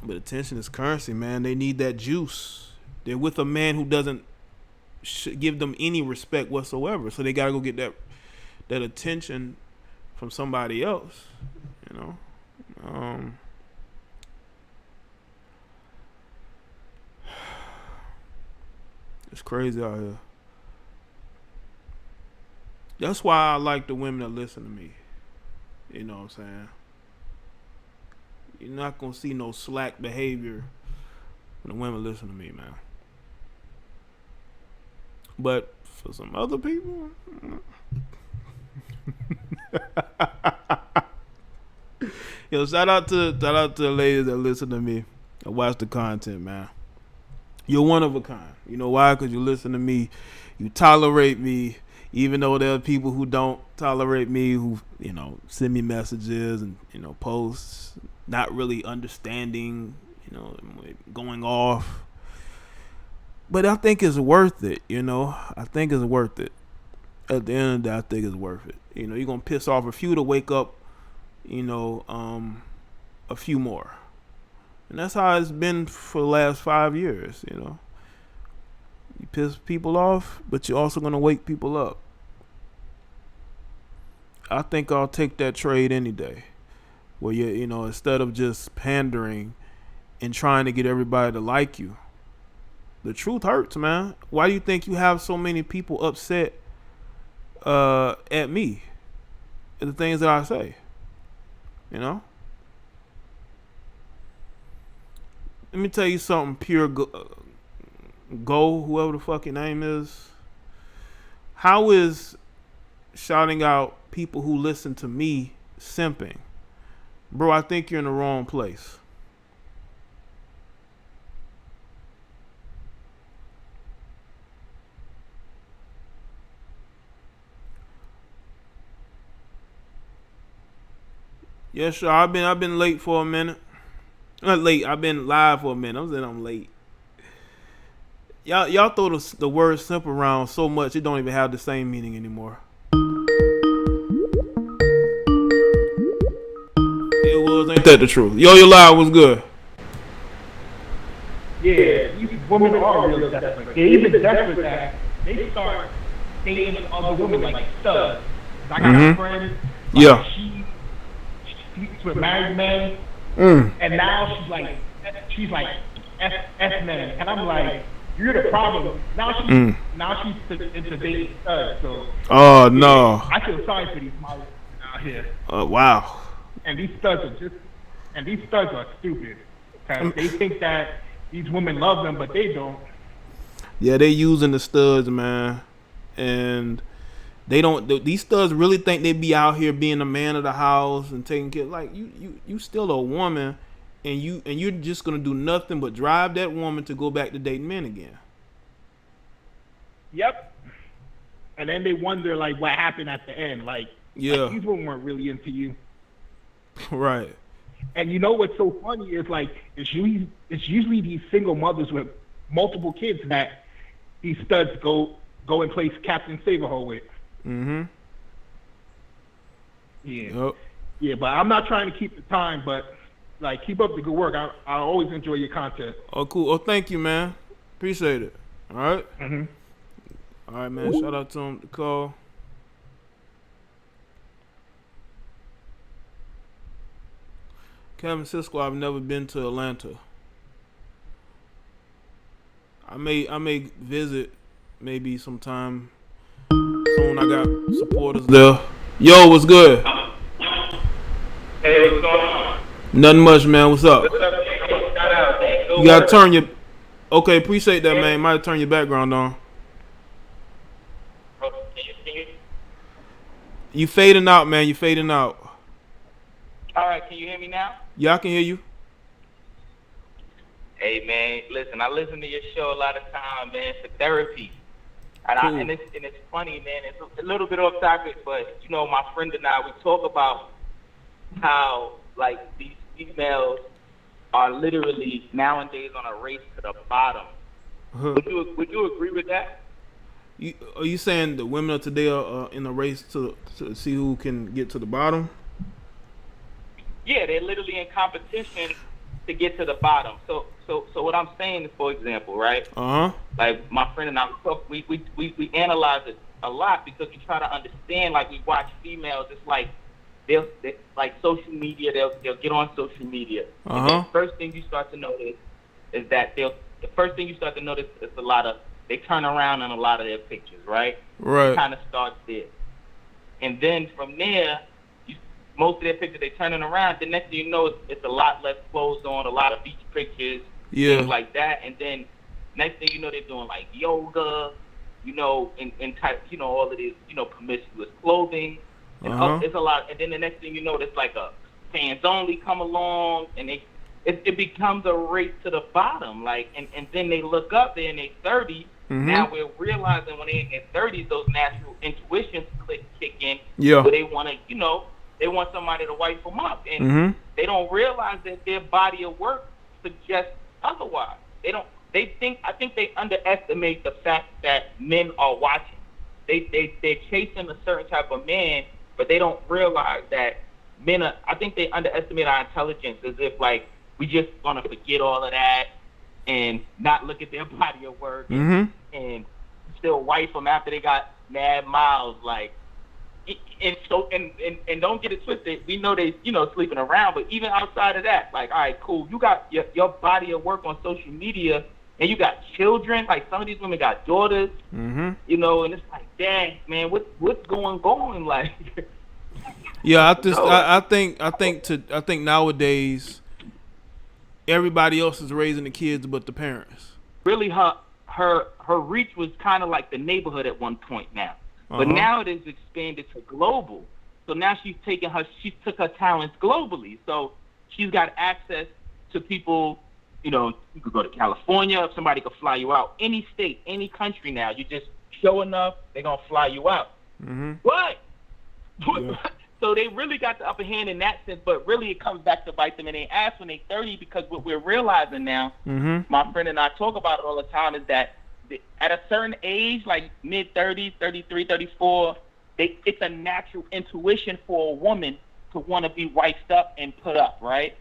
But attention is currency, man. They need that juice. They're with a man who doesn't give them any respect whatsoever, so they gotta go get that attention from somebody else. You know. It's crazy out here. That's why I like the women that listen to me. You know what I'm saying? You're not gonna see no slack behavior when the women listen to me, man. But for some other people, yo, shout out to the ladies that listen to me and watch the content, man. You're one of a kind. You know why? Because you listen to me. You tolerate me, even though there are people who don't tolerate me, who, you know, send me messages and, you know, posts, not really understanding, you know, going off. But I think it's worth it, you know. I think it's worth it. At the end of the day, I think it's worth it. You know, you're going to piss off a few to wake up, you know, a few more. And that's how it's been for the last 5 years, you know. You piss people off, but you're also going to wake people up. I think I'll take that trade any day. Where, you know, instead of just pandering and trying to get everybody to like you. The truth hurts, man. Why do you think you have so many people upset at me? At the things that I say. You know? Let me tell you something, pure go, whoever the fuck your name is. How is shouting out people who listen to me simping? Bro, I think you're in the wrong place. Yeah, sure. I've been late for a minute. Not late. I've been live for a minute. I'm saying I'm late. Y'all throw the word simp around so much it don't even have the same meaning anymore. It was, ain't that the truth? Yo, your live was good. Yeah, these women are real desperate. They're even desperate that they start dating other women like studs. I got a friend. Like, yeah. She sleeps with married men. And now she's like F men, and I'm like, you're the problem. Now she's into dating studs. So oh no, I feel sorry for these models out here. Wow. And these studs are stupid because they think that these women love them, but they don't. Yeah, they using the studs, man, and they don't. These studs really think they be out here being a man of the house and taking care. Like you still a woman, and you're just gonna do nothing but drive that woman to go back to dating men again. Yep. And then they wonder like what happened at the end. Like, like these women weren't really into you. Right. And you know what's so funny is like it's usually these single mothers with multiple kids that these studs go and place Captain Save-A-Ho with. Mm-hmm. Yeah. Yep. Yeah, but I'm not trying to keep the time, but like keep up the good work. I always enjoy your content. Oh, cool. Oh, thank you, man. Appreciate it. All right. Mm-hmm. All right, man. Shout out to him. The call. Kevin Cisco, I've never been to Atlanta. I may visit maybe sometime soon. I got supporters there. Yo, what's good? Hey, what's going on? Nothing much, man. What's up? What's up? You gotta turn your. Okay, appreciate that, man. Might turn your background on. You fading out, man. You fading out. All right, can you hear me now? Yeah, I can hear you. Hey, man, listen, I listen to your show a lot of time, man, for therapy. And, cool. and it's funny, man. It's a little bit off topic, but, you know, my friend and I, we talk about how, like, these females are literally nowadays on a race to the bottom. Uh-huh. Would you agree with that? Are you saying the women of today are in a race to see who can get to the bottom? Yeah, they're literally in competition to get to the bottom. So what I'm saying is, for example, right? Like my friend and I, we analyze it a lot because we try to understand. Like we watch females. It's like they like social media. They'll get on social media. And the first thing you start to notice is that the first thing you start to notice is a lot of they turn around in a lot of their pictures, right? Right. It kind of starts there, and then from there. Most of their pictures, they turning around. The next thing you know, it's a lot less clothes on, a lot of beach pictures, things like that. And then next thing you know, they're doing like yoga, you know, and type, you know, all of this, you know, promiscuous clothing. And it's a lot. And then the next thing you know, it's like a fans only come along, and it becomes a race to the bottom. Like, and then they look up, they're in their 30s. Now we're realizing when they're in their 30s, those natural intuitions kick in. Yeah. Where they want to, you know. They want somebody to wipe them up, and they don't realize that their body of work suggests otherwise. I think they underestimate the fact that men are watching. They're chasing a certain type of man, but they don't realize that men are. I think they underestimate our intelligence, as if like we just gonna forget all of that and not look at their body of work and still wipe them after they got mad miles, like. And don't get it twisted. We know they, you know, sleeping around, but even outside of that, like, all right, cool. You got your body of work on social media, and you got children. Like some of these women got daughters, you know, and it's like, dang, man, what's going on? Like, yeah, I think nowadays everybody else is raising the kids but the parents. Really, her reach was kind of like the neighborhood at one point now. But now it has expanded to global. So now she took her talents globally. So she's got access to people, you know, you could go to California, if somebody could fly you out. Any state, any country now, you just show enough, they're going to fly you out. But, so they really got the upper hand in that sense, but really it comes back to bite them in their ass when they're 30, because what we're realizing now, my friend and I talk about it all the time, is that at a certain age, like mid-30s, 33, 34, it's a natural intuition for a woman to want to be wiped up and put up, right?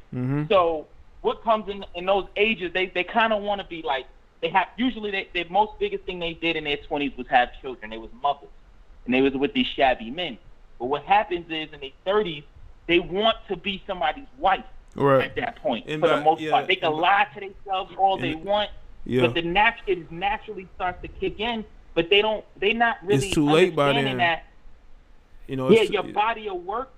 So what comes in those ages, they kind of want to be like, they have, usually the most biggest thing they did in their 20s was have children. They was mothers, and they was with these shabby men. But what happens is in their 30s, they want to be somebody's wife at that point. For the most part, they can lie to themselves all they want. But it naturally starts to kick in, but they're not really it's too late by understanding then. that. You know, your body of work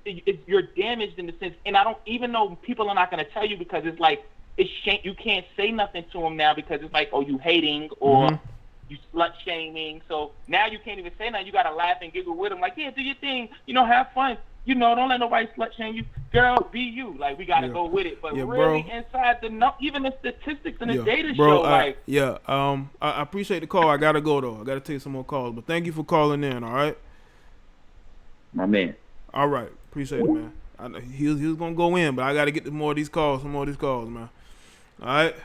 you're damaged in the sense, and I don't even know people are not going to tell you, because it's like you can't say nothing to them now, because it's like, oh, you hating or you slut shaming. So now you can't even say nothing. You got to laugh and giggle with them, like, yeah, do your thing, you know, have fun. You know, don't let nobody slut shame you. Girl, be you. Like, we got to go with it. But really, inside even the statistics and the data show, like... I appreciate the call. I got to go, though. I got to take some more calls. But thank you for calling in, all right? My man. All right. Appreciate it, man. I know he was going to go in, but I got to get some more of these calls, man. All right?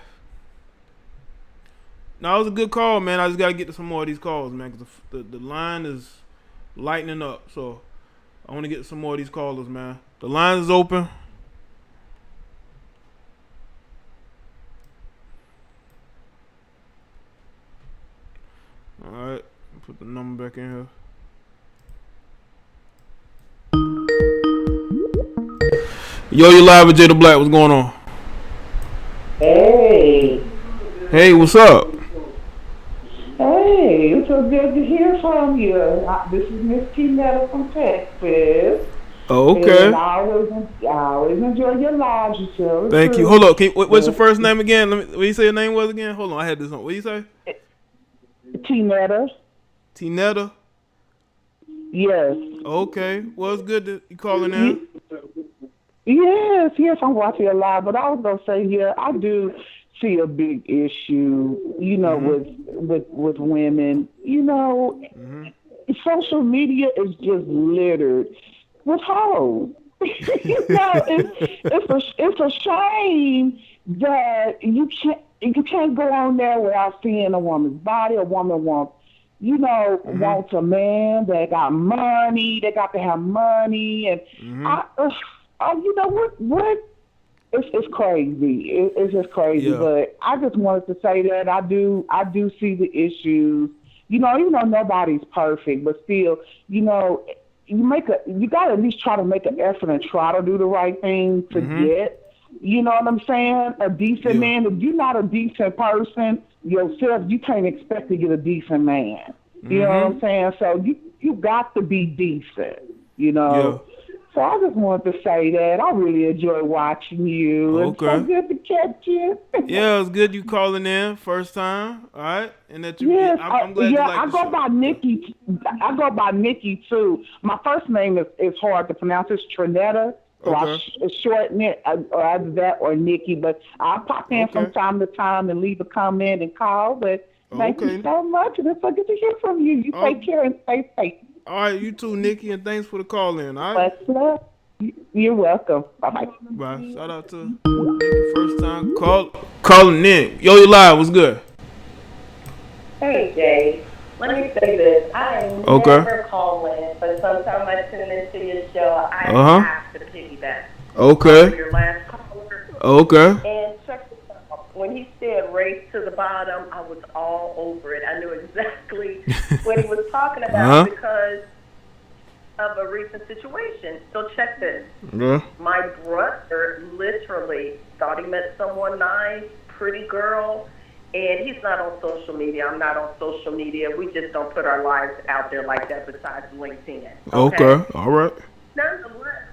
No, it was a good call, man. I just got to get to some more of these calls, man, because the line is lightening up, so... I want to get some more of these callers, man. The line is open. All right. Put the number back in here. Yo, you live with Jay the Black. What's going on? Hey. Hey, what's up? Hey, it's so good to hear from you. This is Miss T Meta from Texas. Oh, okay. And I always enjoy your live show. Thank you. Hold up. What's your first name again? What you say your name was again? Hold on. I had this on. What you say? T Meta. T Netta? Yes. Okay. Well, it's good that you calling in. Yes, I'm watching it live. But I was going to say, I do see a big issue, you know, with women. You know, social media is just littered with hoes. You know, it's a shame that you can't go on there without seeing a woman's body. A woman wants wants a man that got money. They got to have money, and what? It's crazy. It's just crazy. Yeah. But I just wanted to say that I do see the issues. Even though nobody's perfect, but still, you got to at least try to make an effort and try to do the right thing to get. You know what I'm saying? A decent man. If you're not a decent person yourself, you can't expect to get a decent man. You know what I'm saying? So you got to be decent. Yeah. So I just wanted to say that I really enjoy watching you. Okay. It's so good to catch you. Yeah, it's good you calling in first time. All right, and that you. Yes, I'm glad you like I the go show. by Nikki. I go by Nikki too. My first name is hard to pronounce. It's Trinetta, so I shorten it, or either that or Nikki. But I'll pop in from time to time and leave a comment and call. But thank you so much, and it's so good to hear from you. You take care and stay safe. All right, you too, Nikki, and thanks for the call in. All right. You're welcome. Bye-bye. Bye. Shout out to Nikki, first time calling in. Yo, you live. What's good? Hey, Jay. Let me say this. I am never calling, but sometimes I tune into your show. I have to piggyback. Okay. Your last caller. Okay. And check this out. When he said race to the bottom, I was all over it. I knew exactly what he was talking about because of a recent situation. So check this. My brother literally thought he met someone nice, pretty girl, and he's not on social media. I'm not on social media. We just don't put our lives out there like that besides LinkedIn. Okay. All right. Nonetheless,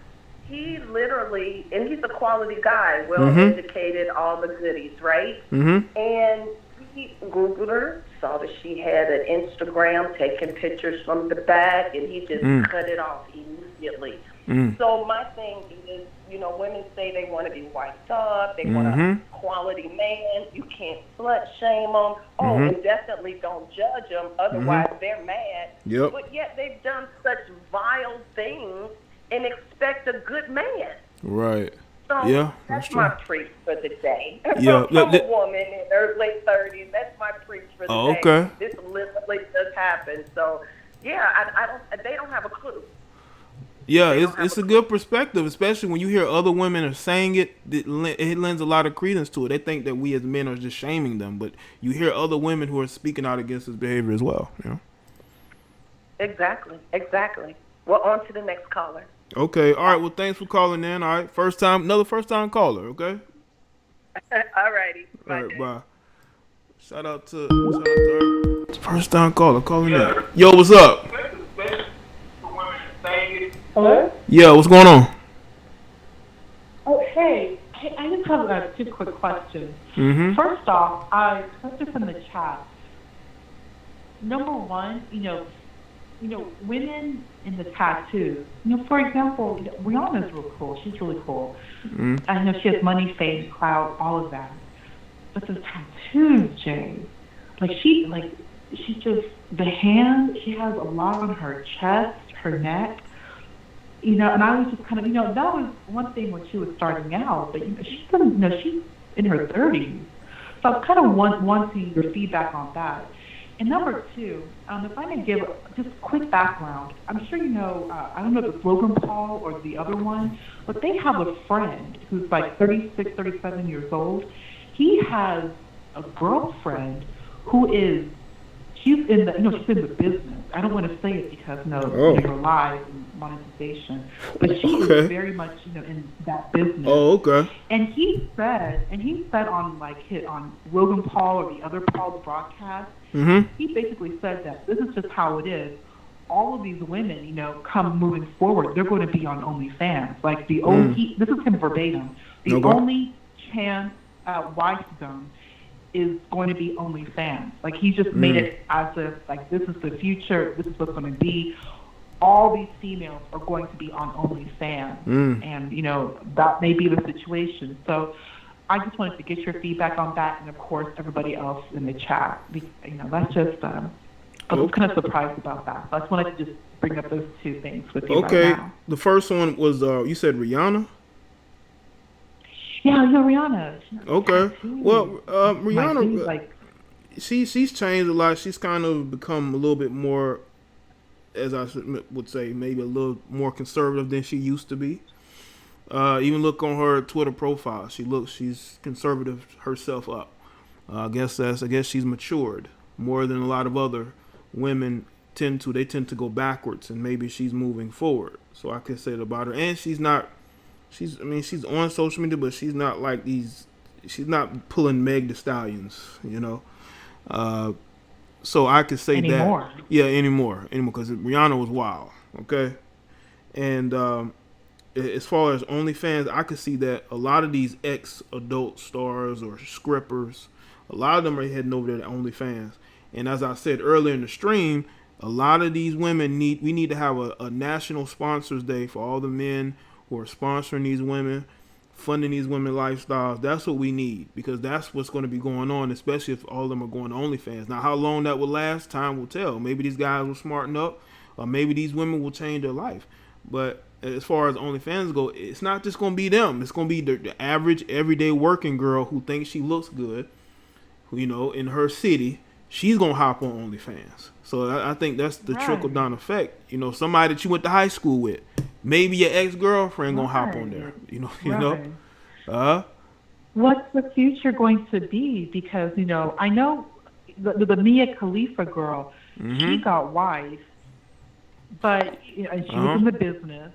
he literally, and he's a quality guy, well-educated, all the goodies, right? And he Googled her, saw that she had an Instagram taking pictures from the back, and he just cut it off immediately. So my thing is, women say they want to be wiped up, they want a quality man, you can't slut shame them. And definitely don't judge them, otherwise they're mad. But yet they've done such vile things and expect a good man. Right. So that's my preach for the day. Yeah. I'm a woman in her late 30s. That's my preach for the day. Okay. This literally does happen. So, I don't. They don't have a clue. Yeah, it's a good perspective, especially when you hear other women are saying it. It lends a lot of credence to it. They think that we as men are just shaming them, but you hear other women who are speaking out against this behavior as well. Exactly. Well, on to the next caller. Okay. All right. Well, thanks for calling in. All right. Another first time caller. Okay. All righty. All right. Bye. Shout out to her. First time caller calling in. Yo, what's up? Hello? Yeah, what's going on? Oh, hey. I just have two quick questions. First off, I put this in the chat. Number one, women in the tattoos. For example, Rihanna's real cool. She's really cool. I know she has money, fame, clout, all of that. But the tattoos, Jay, she just, the hand, she has a lot on her chest, her neck. And I was just kind of, that was one thing when she was starting out, but she's in her 30s. So I was kind of wanting your feedback on that. And number two, if I may give just a quick background, I'm sure I don't know if it's Logan Paul or the other one, but they have a friend who's like 36, 37 years old. He has a girlfriend who is, she's in the business. I don't want to say it because you're live and monetization, but she is very much in that business. Oh, okay. And he said on on Logan Paul or the other Paul's broadcast, he basically said that this is just how it is. All of these women, come moving forward, they're going to be on OnlyFans. Like the only, this is him verbatim. The only chance at wifedom is going to be OnlyFans. Like he just made it as if this is the future, this is what's going to be. All these females are going to be on OnlyFans, and that may be the situation. So I just wanted to get your feedback on that, and of course everybody else in the chat. That's just I was kind of surprised about that. So I just wanted to just bring up those two things with you right now. The first one was you said Rihanna. Yeah, Rihanna. Okay. Well, Rihanna, she's changed a lot. She's kind of become a little bit more, as I would say, maybe a little more conservative than she used to be. Even look on her Twitter profile. She's conservative herself up. I guess she's matured more than a lot of other women tend to. They tend to go backwards, and maybe she's moving forward. So I could say that about her. And she's on social media, but she's not like these. She's not pulling Meg the Stallions, So I could say anymore. That. Yeah, anymore, because Rihanna was wild. Okay, and as far as OnlyFans, I could see that a lot of these ex-adult stars or scrippers, a lot of them are heading over there to OnlyFans. And as I said earlier in the stream, a lot of these women we need to have a national sponsors day for all the men who are sponsoring these women, funding these women lifestyles. That's what we need, because that's what's going to be going on, especially if all of them are going to OnlyFans. Now, how long that will last, time will tell. Maybe these guys will smarten up, or maybe these women will change their life. But as far as OnlyFans go, it's not just going to be them. It's going to be the average, everyday working girl who thinks she looks good, in her city. She's going to hop on OnlyFans. So I think that's the trickle-down effect. Somebody that you went to high school with. Maybe your ex-girlfriend going to hop on there. What's the future going to be? Because, I know the Mia Khalifa girl, she got wife, but and she was in the business.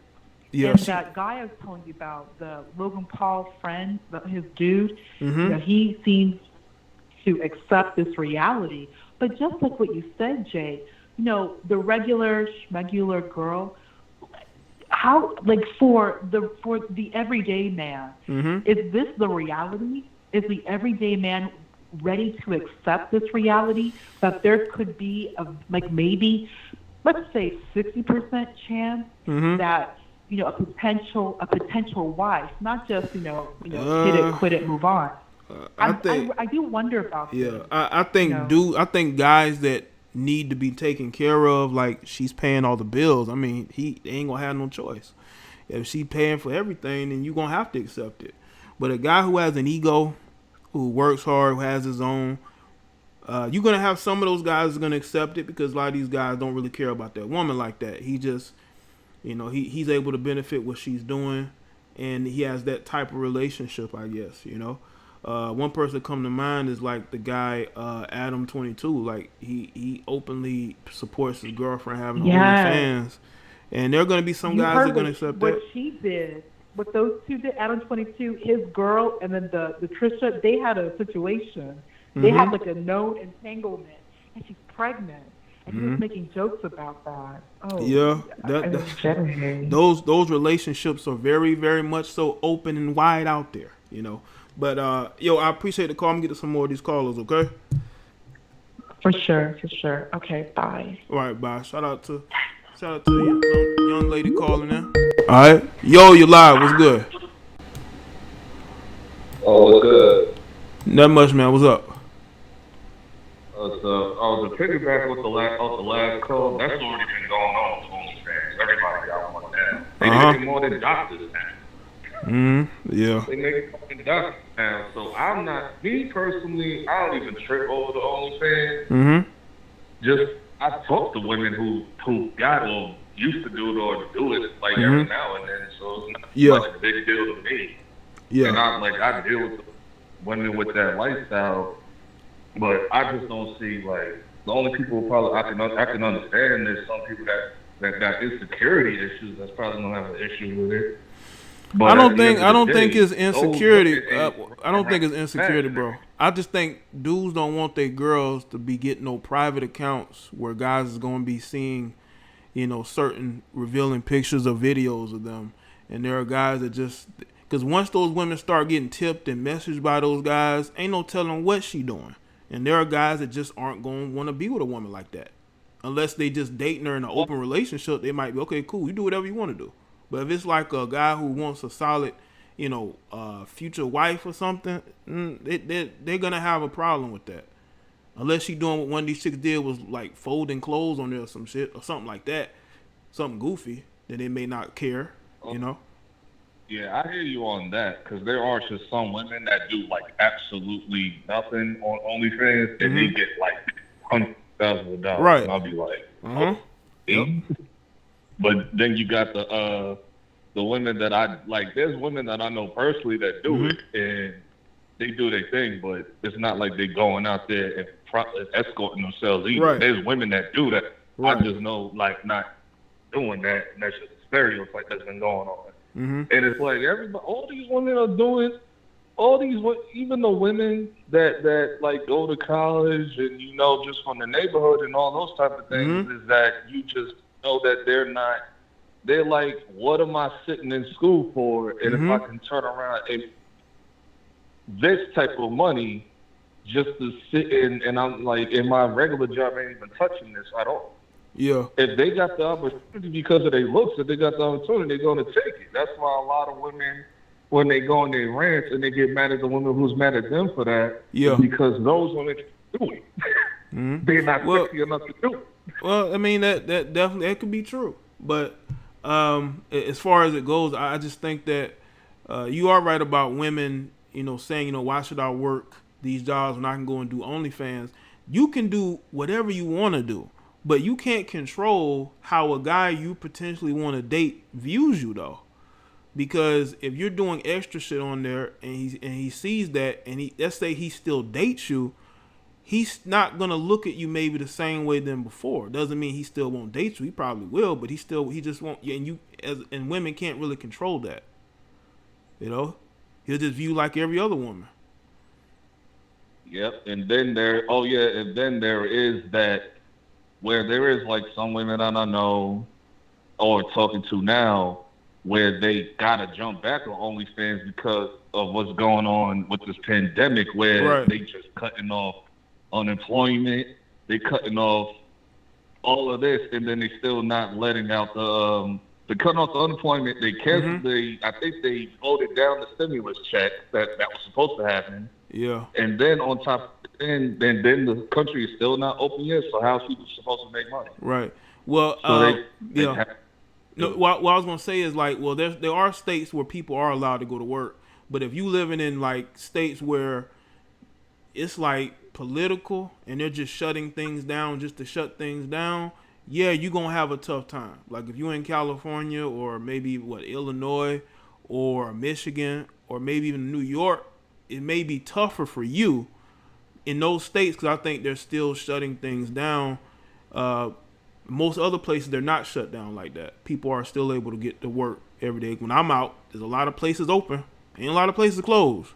Yeah, and that guy I was telling you about, the Logan Paul friend, his dude, he seems to accept this reality. But just like what you said, Jay, the regular girl, how, like, for the everyday man, is this the reality? Is the everyday man ready to accept this reality that there could be maybe, let's say, 60% chance that a potential wife, not just hit it, quit it, move on. I do wonder about this. Yeah, I think guys that need to be taken care of, like, she's paying all the bills. I mean, they ain't gonna have no choice. If she paying for everything, then you gonna have to accept it. But a guy who has an ego, who works hard, who has his own, you're gonna have some of those guys that's gonna accept it, because a lot of these guys don't really care about that woman like that. He just, he's able to benefit what she's doing, and he has that type of relationship, I guess. One person come to mind is like the guy Adam22. Like he openly supports his girlfriend having OnlyFans, and there are going to be some guys that are going to accept that. What she did, what those two did, Adam22, his girl, and then the Trisha, they had a situation. They had like a known entanglement, and she's pregnant, and he was making jokes about that. Oh, yeah, those relationships are very, very much so open and wide out there. But, I appreciate the call. I'm going to get to some more of these callers, okay? For sure. Okay, bye. All right, bye. Shout out to the young lady calling in. All right. Yo, you live. What's good? Oh, what's good? Not much, man. What's up? The piggyback with the last call, that's already been going on with OnlyFans. Everybody got one now. They make it more than doctors now. Yeah. They make it more than doctors now. So I'm not, me personally, I don't even trip over the OnlyFans. Just, I talk to women who got or used to do it or do it like every now and then. So it's not like a big deal to me. Yeah. And I deal with women with that lifestyle. But I just don't see, like, the only people probably I can understand is some people that got insecurity issues that's probably gonna have an issue with it. But I don't think it's insecurity. I don't think it's insecurity, bro. I just think dudes don't want their girls to be getting no private accounts where guys is gonna be seeing, certain revealing pictures or videos of them. And there are guys that just, because once those women start getting tipped and messaged by those guys, ain't no telling what she doing. And there are guys that just aren't going to want to be with a woman like that. Unless they just dating her in an open relationship, they might be, okay, cool, you do whatever you want to do. But if it's like a guy who wants a solid, future wife or something, they're going to have a problem with that. Unless she doing what one of these chicks did was like folding clothes on there or some shit or something like that. Something goofy, then they may not care, Yeah, I hear you on that, because there are just some women that do like absolutely nothing on OnlyFans, and they get like hundreds of thousands of dollars, Right. and I'll be like, Yep. But then you got the women that I like. There's women that I know personally that do it, and they do their thing, but it's not like they going out there and escorting themselves either. Right. There's women that do that. Right. I just know like not doing that, and that's just a stereotype that's been going on. And it's like everybody, all these women are doing, even the women that like go to college and just from the neighborhood and all those type of things, is that you just know that they're like, what am I sitting in school for? And if I can turn around and this type of money just to sit in, and I'm like, in my regular job, I ain't even touching this at all. Yeah. If they got the opportunity because of their looks, if they got the opportunity, they're going to take it. That's why a lot of women, when they go on their rants and they get mad at the woman who's mad at them for that, because those women do it. They're not sexy enough to do it. Well, I mean, that definitely, that could be true. But as far as it goes, I just think that you are right about women, saying, why should I work these jobs when I can go and do OnlyFans? You can do whatever you want to do. But you can't control how a guy you potentially want to date views you, though, because if you're doing extra shit on there and he sees that, and let's say he still dates you, he's not gonna look at you maybe the same way than before. Doesn't mean he still won't date you. He probably will, but he just won't. And women can't really control that. He'll just view like every other woman. Yep, and then there is that. Where there is like some women that I know or talking to now where they gotta jump back on OnlyFans because of what's going on with this pandemic, where they just cutting off unemployment, they cutting off all of this, and then they still not letting out the cutting off the unemployment. They canceled I think they voted down the stimulus check that was supposed to happen. Yeah. And then on top, then the country is still not open yet. So how's people supposed to make money? Right. Well, what I was gonna say is like, well, there are states where people are allowed to go to work, but if you living in like states where it's like political and they're just shutting things down just to shut things down, yeah, you're gonna have a tough time. Like if you're in California or maybe Illinois or Michigan or maybe even New York, it may be tougher for you in those states because I think they're still shutting things down. Most other places, they're not shut down like that. People are still able to get to work every day. When I'm out, there's a lot of places open. Ain't a lot of places closed.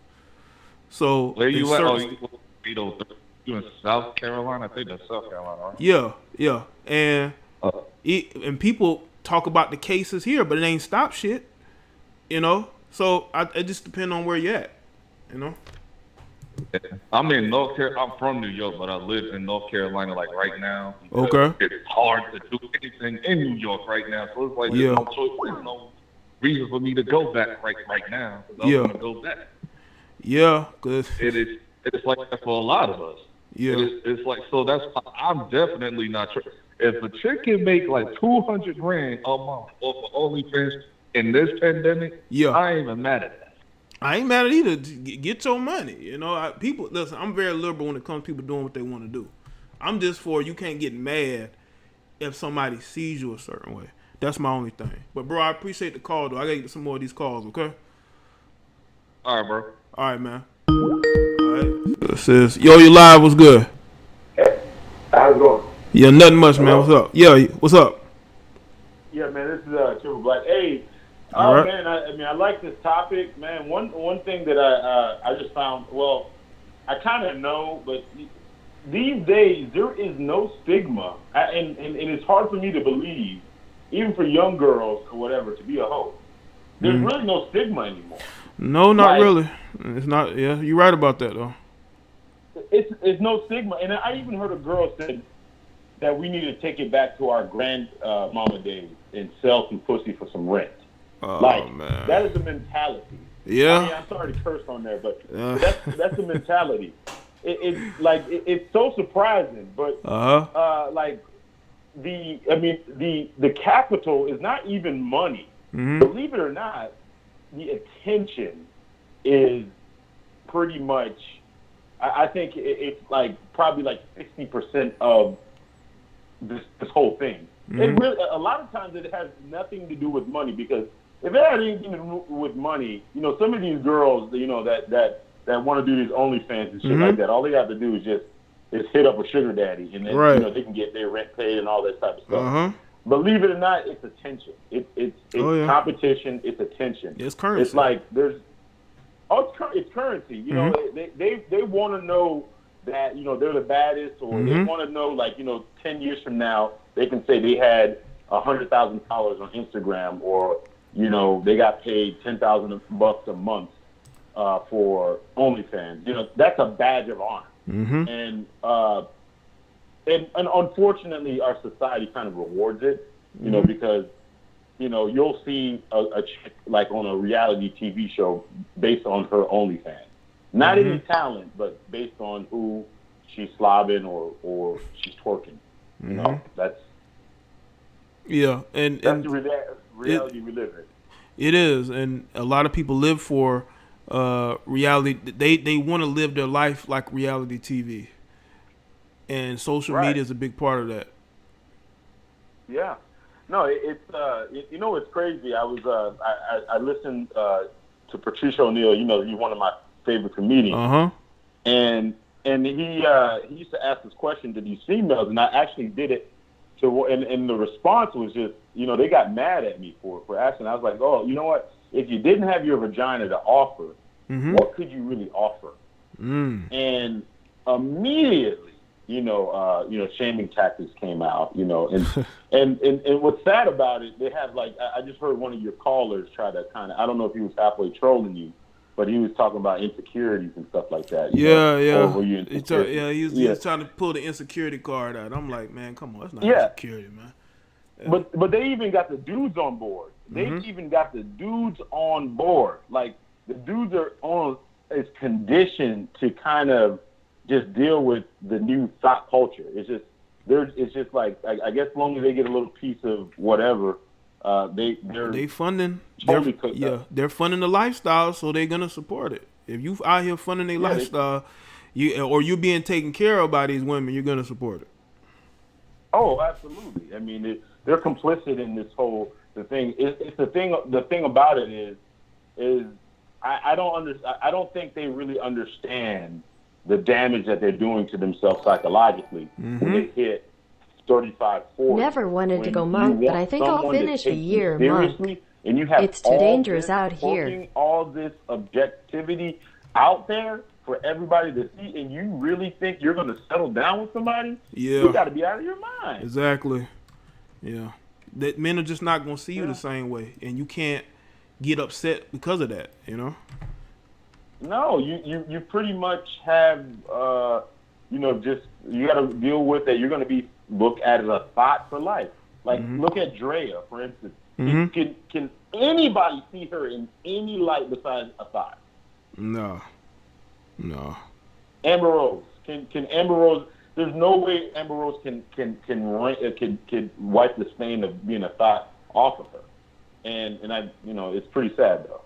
So where you at? You in South Carolina? I think that's South Carolina, right? Yeah. And people talk about the cases here, but it ain't stopped shit. So it just depends on where you're at. I'm in North Carolina. I'm from New York, but I live in North Carolina like right now. Okay. It's hard to do anything in New York right now, so it's like there's no choice. There's no reason for me to go back right now. I want to go back. Yeah, because it's like that for a lot of us. Yeah. It's like, so that's why I'm definitely not sure. If a chick can make like $200,000 a month off of OnlyFans in this pandemic, I ain't even mad at that. I ain't mad at either. Get your money. People listen. I'm very liberal when it comes to people doing what they want to do. I'm just for you can't get mad if somebody sees you a certain way. That's my only thing. But bro, I appreciate the call though. I gotta get some more of these calls. Okay. All right, bro. All right, man. All right. It says, yo, you live? What's good? How's it going? Yeah, nothing much, man. What's up? Yeah, what's up? Yeah, man. This is Triple Black. Hey. Right. Man, I like this topic, man. One thing that I just found, well, I kind of know, but these days there is no stigma, and it's hard for me to believe, even for young girls or whatever, to be a hoe. There's really no stigma anymore. No, not really. It's not. Yeah, you're right about that though. It's no stigma, and I even heard a girl said that we need to take it back to our grandmama days and sell some pussy for some rent. Oh, man. That is the mentality. Yeah. I mean, I'm sorry to curse on there, but that's the mentality. It's so surprising, but like the capital is not even money. Believe it or not, the attention is pretty much. I think it's like probably like 60% of this whole thing. It really, a lot of times it has nothing to do with money, because if it had anything to do with money, you know, some of these girls, you know, that want to do these OnlyFans and shit like that, all they have to do is just hit up a sugar daddy, and then you know, they can get their rent paid and all that type of stuff. Believe it or not, it's attention. It's competition. It's attention. It's currency. It's like it's currency. You know, they want to know that, you know, they're the baddest, or they want to know, like, you know, 10 years from now they can say they had $100,000 on Instagram, or, you know, they got paid $10,000 a month for OnlyFans. You know, that's a badge of honor. And unfortunately, our society kind of rewards it. You know, because, you know, you'll see a chick like on a reality TV show based on her OnlyFans. Not any talent, but based on who she's slobbing or she's twerking. You know, that's the reality we live in. It is, and a lot of people live for reality. They want to live their life like reality TV, and social media is a big part of that. Yeah, no, it's you know, it's crazy. I was I listened to Patrice O'Neal. You know, he's one of my favorite comedians. And he used to ask this question to these females, and I actually did it to, and the response was just, you know, they got mad at me for asking. I was like, oh, you know what? If you didn't have your vagina to offer, what could you really offer? And immediately, you know, shaming tactics came out, you know, and what's sad about it, they have, like, I just heard one of your callers try to kind of, I don't know if he was halfway trolling you, but he was talking about insecurities and stuff like that. He was trying to pull the insecurity card out. I'm like, man, come on, that's not insecurity, man. Yeah. But they even got the dudes on board. They've even got the dudes on board. Like, the dudes is conditioned to kind of just deal with the new thought culture. It's just like, I guess as long as they get a little piece of whatever, they're funding. Totally they're funding the lifestyle, so they're gonna support it. If you out here funding their lifestyle, you're being taken care of by these women, you're gonna support it. Oh, absolutely. I mean, they're complicit in this whole thing. It's the thing. The thing about it is I don't think they really understand the damage that they're doing to themselves psychologically when they hit 35, 40. Never wanted to go monk, but I think I'll finish a year monk. And you have it's too dangerous out here. All this objectivity out there for everybody to see, and you really think you're going to settle down with somebody? Yeah. You got to be out of your mind. Exactly. Yeah. That men are just not going to see you the same way, and you can't get upset because of that, you know? No, you pretty much have, you know, just, you got to deal with that. You're going to be looked at as a thought for life. Like, look at Jaye, for instance. Can anybody see her in any light besides a thought? No. Amber Rose. Can Amber Rose? There's no way Amber Rose can wipe the stain of being a thought off of her. And I, you know, it's pretty sad though.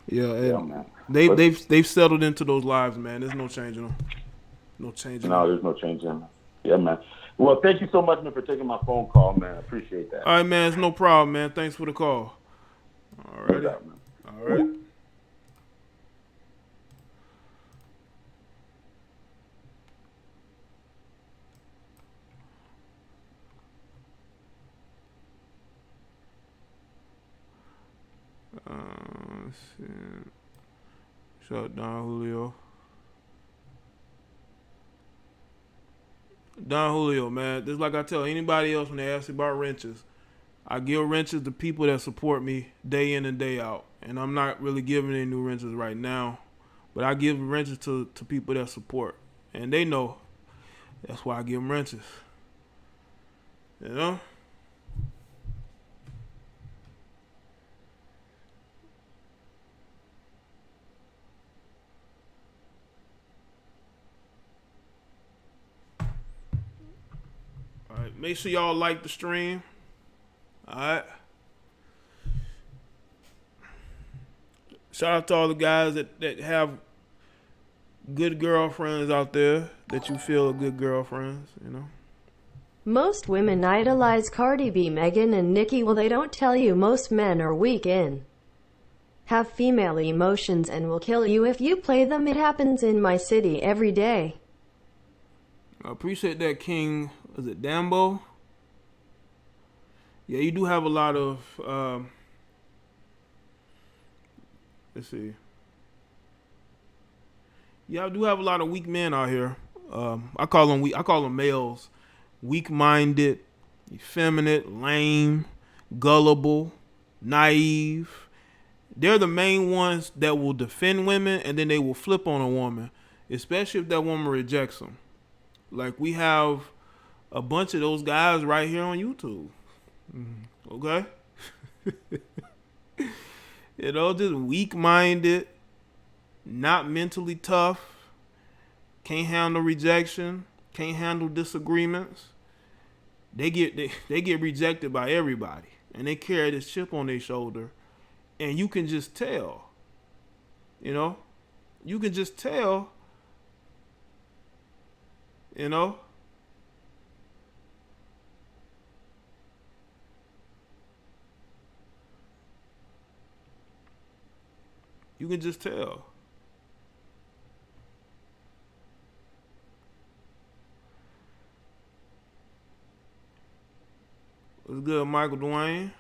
Yeah, man. They've settled into those lives, man. There's no changing them. There's no changing them. Yeah, man. Well, thank you so much, man, for taking my phone call, man. I appreciate that. All right, man. It's no problem, man. Thanks for the call. All right. All right. Let's see. Shut down, Julio. Don Julio, man. Just like I tell anybody else when they ask me about wrenches, I give wrenches to people that support me day in and day out. And I'm not really giving any new wrenches right now, but I give wrenches to people that support. And they know that's why I give them wrenches. You know? Make sure y'all like the stream. All right. Shout out to all the guys that have good girlfriends out there that you feel are good girlfriends, you know. Most women idolize Cardi B, Megan, and Nicki. Well, they don't tell you most men are weak in, have female emotions, and will kill you if you play them. It happens in my city every day. I appreciate that, King. Is it Dambo? Yeah, you do have a lot of, let's see. Yeah, I do have a lot of weak men out here. I call them males. Weak-minded, effeminate, lame, gullible, naive. They're the main ones that will defend women, and then they will flip on a woman, especially if that woman rejects them. Like, we have a bunch of those guys right here on YouTube. Okay? You know, just weak-minded, not mentally tough, can't handle rejection, can't handle disagreements. They get rejected by everybody, and they carry this chip on their shoulder, and you can just tell. You know, you can just tell. You know. You can just tell. What's good, Michael Dwayne?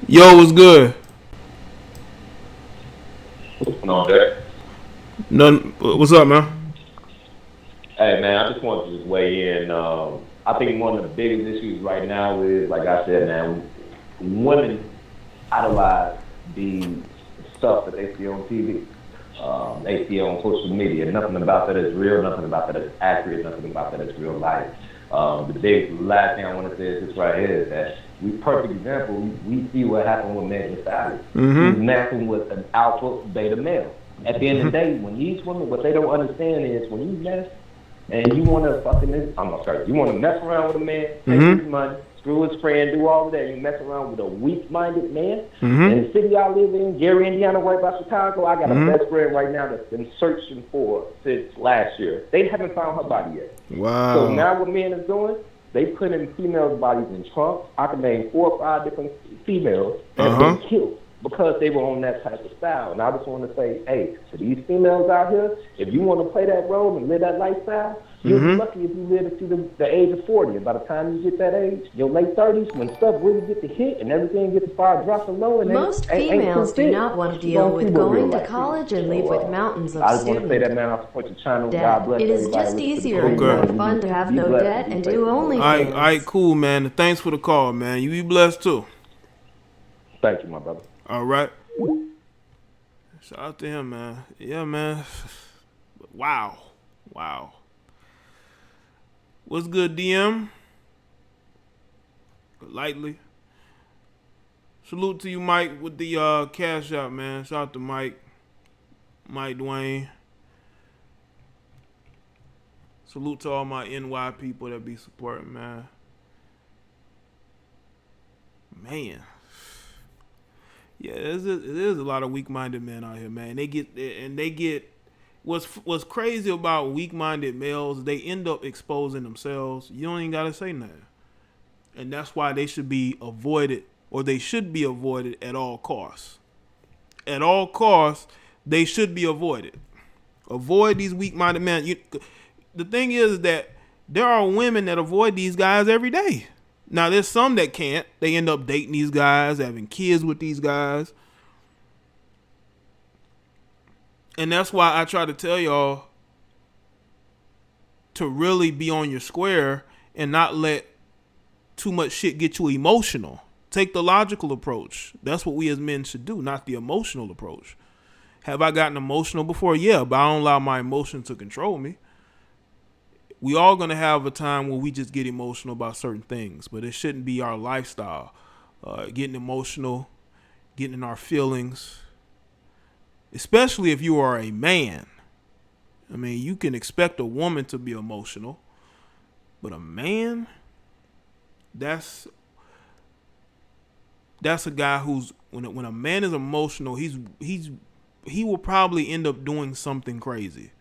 Yo, what's good? What's going on, Jaye? Nothing. What's up, man? Hey, man, I just wanted to just weigh in. I think one of the biggest issues right now is, like I said, man, women idolize the stuff that they see on TV. They see on social media. Nothing about that is real. Nothing about that is accurate. Nothing about that is real life. The last thing I want to say is this right here, is that perfect example, we see what happened with Megan Thee Stallion. He's messing with an alpha beta male. At the end of the day, when these women, what they don't understand is when you mess and you want to you want to mess around with a man, take his money, screw his friend, do all of that, you mess around with a weak-minded man. In the city I live in, Gary, Indiana, right by Chicago, I got a best friend right now that's been searching for since last year. They haven't found her body yet. Wow. So now what men is doing, they put in females' bodies in trunks. I can name 4 or 5 different females that have been killed because they were on that type of style. And I just want to say, hey, to these females out here, if you want to play that role and live that lifestyle, you'll be lucky if you live to the age of 40. And by the time you get that age, your late 30s, when stuff really gets to hit and everything gets far dropping low. And most females do not want to deal with going to college and leave with mountains of I just want to say student that, man. I'll support your channel. debt. God bless It is everybody. just easier and more fun to have no debt and do All right, cool, man. Thanks for the call, man. You be blessed too. Thank you, my brother. All right. Shout out to him, man. Yeah, man. Wow. What's good, DM? Lightly. Salute to you, Mike, with the cash out, man. Shout out to Mike Dwayne. Salute to all my NY people that be supporting, man. Man. Yeah, it is a lot of weak-minded men out here, man. They get what's crazy about weak-minded males, they end up exposing themselves. You don't even gotta say nothing. And that's why they should be avoided, or they should be avoided at all costs. At all costs, they should be avoided. Avoid these weak-minded men. The thing is that there are women that avoid these guys every day. Now, there's some that can't. They end up dating these guys, having kids with these guys. And that's why I try to tell y'all to really be on your square and not let too much shit get you emotional. Take the logical approach. That's what we as men should do, not the emotional approach. Have I gotten emotional before? Yeah, but I don't allow my emotions to control me. We all going to have a time where we just get emotional about certain things, but it shouldn't be our lifestyle. Getting emotional, getting in our feelings, especially if you are a man. I mean, you can expect a woman to be emotional, but a man, that's a guy who's when a man is emotional, he will probably end up doing something crazy.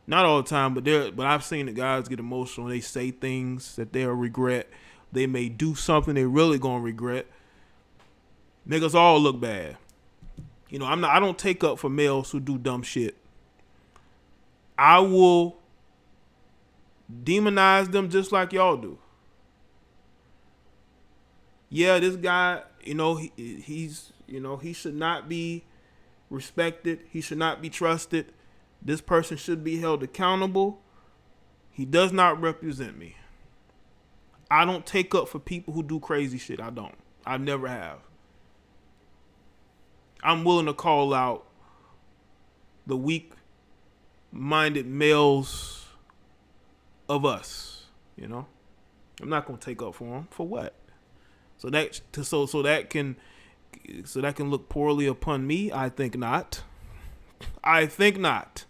Not all the time, but I've seen the guys get emotional. They say things that they'll regret. They may do something they really gonna regret. Niggas all look bad. You know, I don't take up for males who do dumb shit. I will demonize them just like y'all do. Yeah, this guy, he's he should not be respected. He should not be trusted. This person should be held accountable. He does not represent me. I don't take up for people who do crazy shit. I don't. I never have. I'm willing to call out the weak-minded males of us. You know, I'm not gonna take up for them. For what? So that can look poorly upon me. I think not. I think not.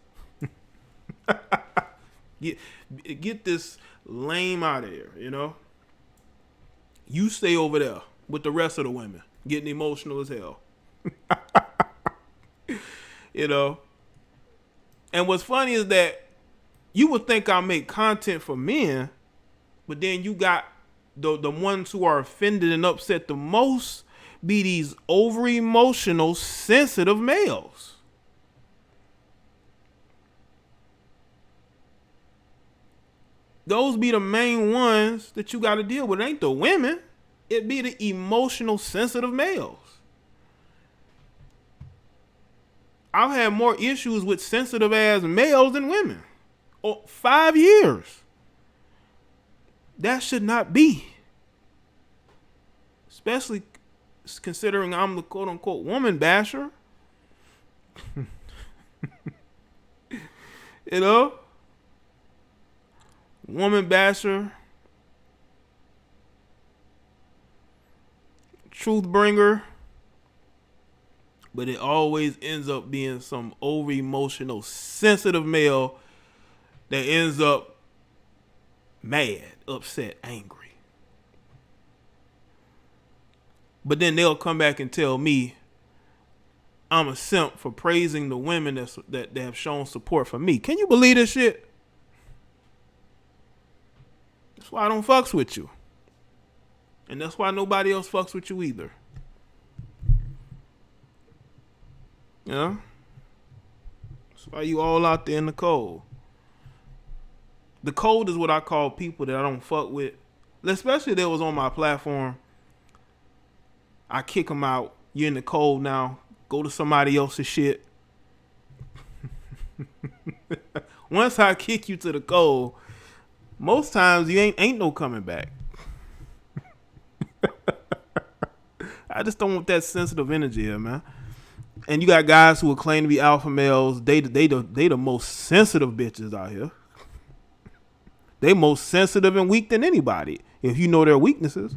Get this lame out of here, you know? You stay over there with the rest of the women, getting emotional as hell. You know? And what's funny is that you would think I make content for men, but then you got the ones who are offended and upset the most be these over-emotional, sensitive males. Those be the main ones that you got to deal with. It ain't the women. It be the emotional, sensitive males. I've had more issues with sensitive ass males than women. 5 years. That should not be. Especially considering I'm the quote unquote woman basher. You know? Woman basher, truth bringer, but it always ends up being some over emotional, sensitive male that ends up mad, upset, angry. But then they'll come back and tell me I'm a simp for praising the women that have shown support for me. Can you believe this shit? That's why I don't fucks with you. And that's why nobody else fucks with you either. You know? That's why you all out there in the cold. The cold is what I call people that I don't fuck with. Especially if they was on my platform. I kick them out. You're in the cold now. Go to somebody else's shit. Once I kick you to the cold, most times you ain't no coming back. I just don't want that sensitive energy here, man. And you got guys who will claim to be alpha males. They the most sensitive bitches out here. They most sensitive and weak than anybody, if you know their weaknesses.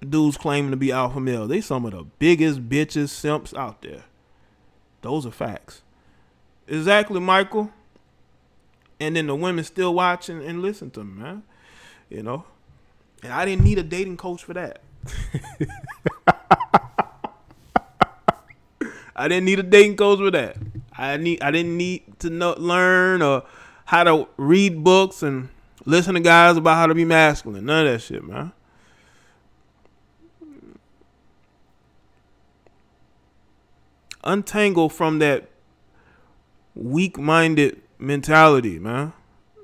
Dudes claiming to be alpha male. They some of the biggest bitches, simps out there. Those are facts. Exactly, Michael. And then the women still watch and listen to me, man. You know? And I didn't need a dating coach for that. I didn't need a dating coach for that. I didn't need to learn or how to read books and listen to guys about how to be masculine. None of that shit, man. Untangle from that weak-minded mentality, man.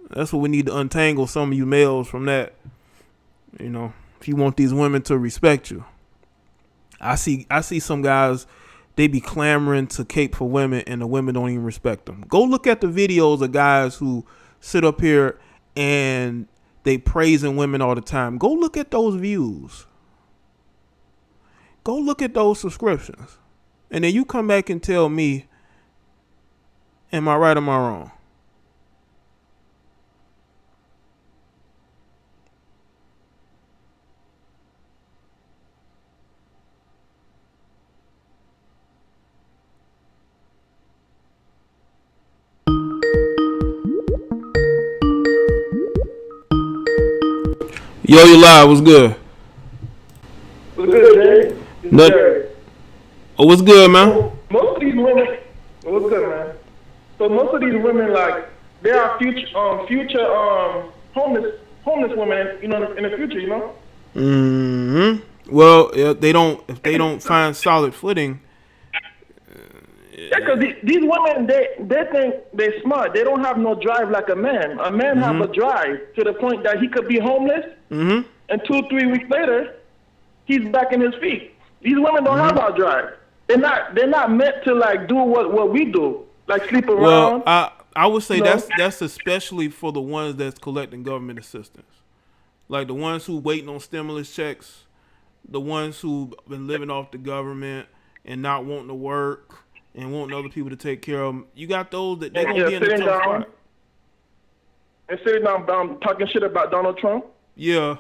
That's what we need to untangle some of you males from that. You know, if you want these women to respect you. I see some guys, they be clamoring to cape for women and the women don't even respect them. Go look at the videos of guys who sit up here and they praising women all the time. Go look at those views. Go look at those subscriptions. And then you come back and tell me, am I right or am I wrong? Yo, you live. What's good? What's good, Jay? Nothing. Oh, what's good, man? So most of these women, what's good, man? So most of these women, like, they are future homeless women, you know, in the future, you know. Well, if they don't find solid footing. Yeah, because these women, they think they're smart. They don't have no drive like a man. A man have a drive to the point that he could be homeless, and 2-3 weeks later, he's back in his feet. These women don't have our drive. They're not meant to like do what we do, like sleep around. Well, I would say that's especially for the ones that's collecting government assistance, like the ones who waiting on stimulus checks, the ones who been living off the government and not wanting to work and wanting other people to take care of them. You got those that they're gonna be in a tough spot. And sitting down talking shit about Donald Trump. Yeah.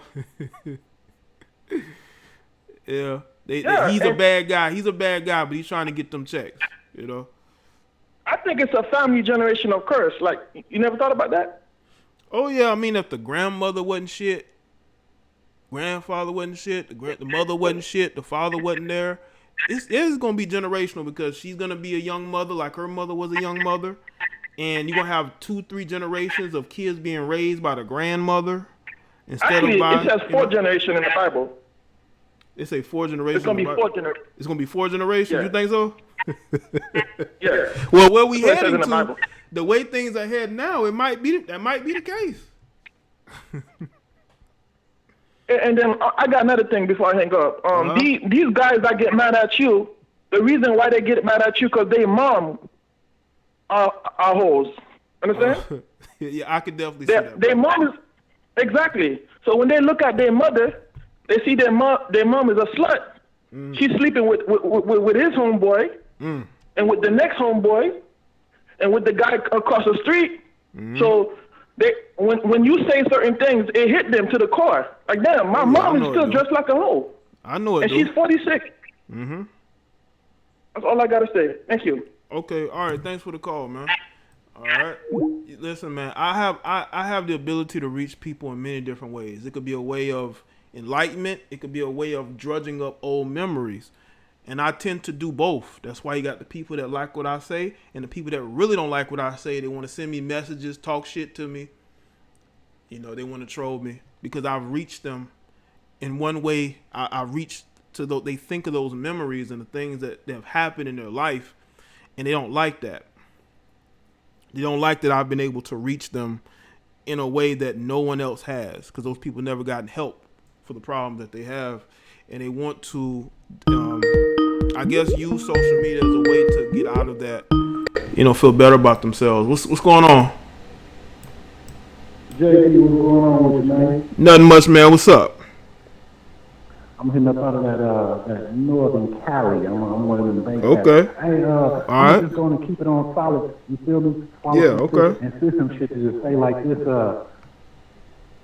Yeah. He's a bad guy. He's a bad guy, but he's trying to get them checks, you know. I think it's a family generational curse. Like, you never thought about that? Oh yeah, I mean, if the grandmother wasn't shit, grandfather wasn't shit, the mother wasn't shit, the father wasn't there, it's gonna be generational because she's gonna be a young mother like her mother was a young mother, and you're gonna have 2-3 generations of kids being raised by the grandmother instead of by. It says 4 generations in the Bible. They say 4 generations. It's gonna be 4 generations. It's gonna be 4 generations. Yeah. You think so? Yeah. Well, where we heading to? Bible. The way things are heading now, that might be the case. And then I got another thing before I hang up. These guys that get mad at you, the reason why they get mad at you because they mom are hoes. Understand? Yeah, I could definitely see that. Their mom is exactly. So when they look at their mother, they see their mom is a slut. She's sleeping with his homeboy, and with the next homeboy, and with the guy across the street. So when you say certain things, it hit them to the core. Like, damn, my mom is still dressed like a hoe. I know it. And she's 46. That's all I gotta say. Thank you. Okay, all right. Thanks for the call, man. All right. Listen, man. I have the ability to reach people in many different ways. It could be a way of enlightenment. It could be a way of drudging up old memories. And I tend to do both. That's why you got the people that like what I say and the people that really don't like what I say. They want to send me messages, talk shit to me. You know, they want to troll me because I've reached them in one way. I reach to those, they think of those memories and the things that have happened in their life, and they don't like that. They don't like that I've been able to reach them in a way that no one else has, because those people never gotten help for the problem that they have, and they want to, I guess, use social media as a way to get out of that, you know, feel better about themselves. What's going on? JD, what's going on with you, man? Nothing much, man. What's up? I'm hitting up out of that Northern Cali. I'm one of them bank Okay. Hey, I'm just going to keep it on solid. You feel me? And system shit to just say like this.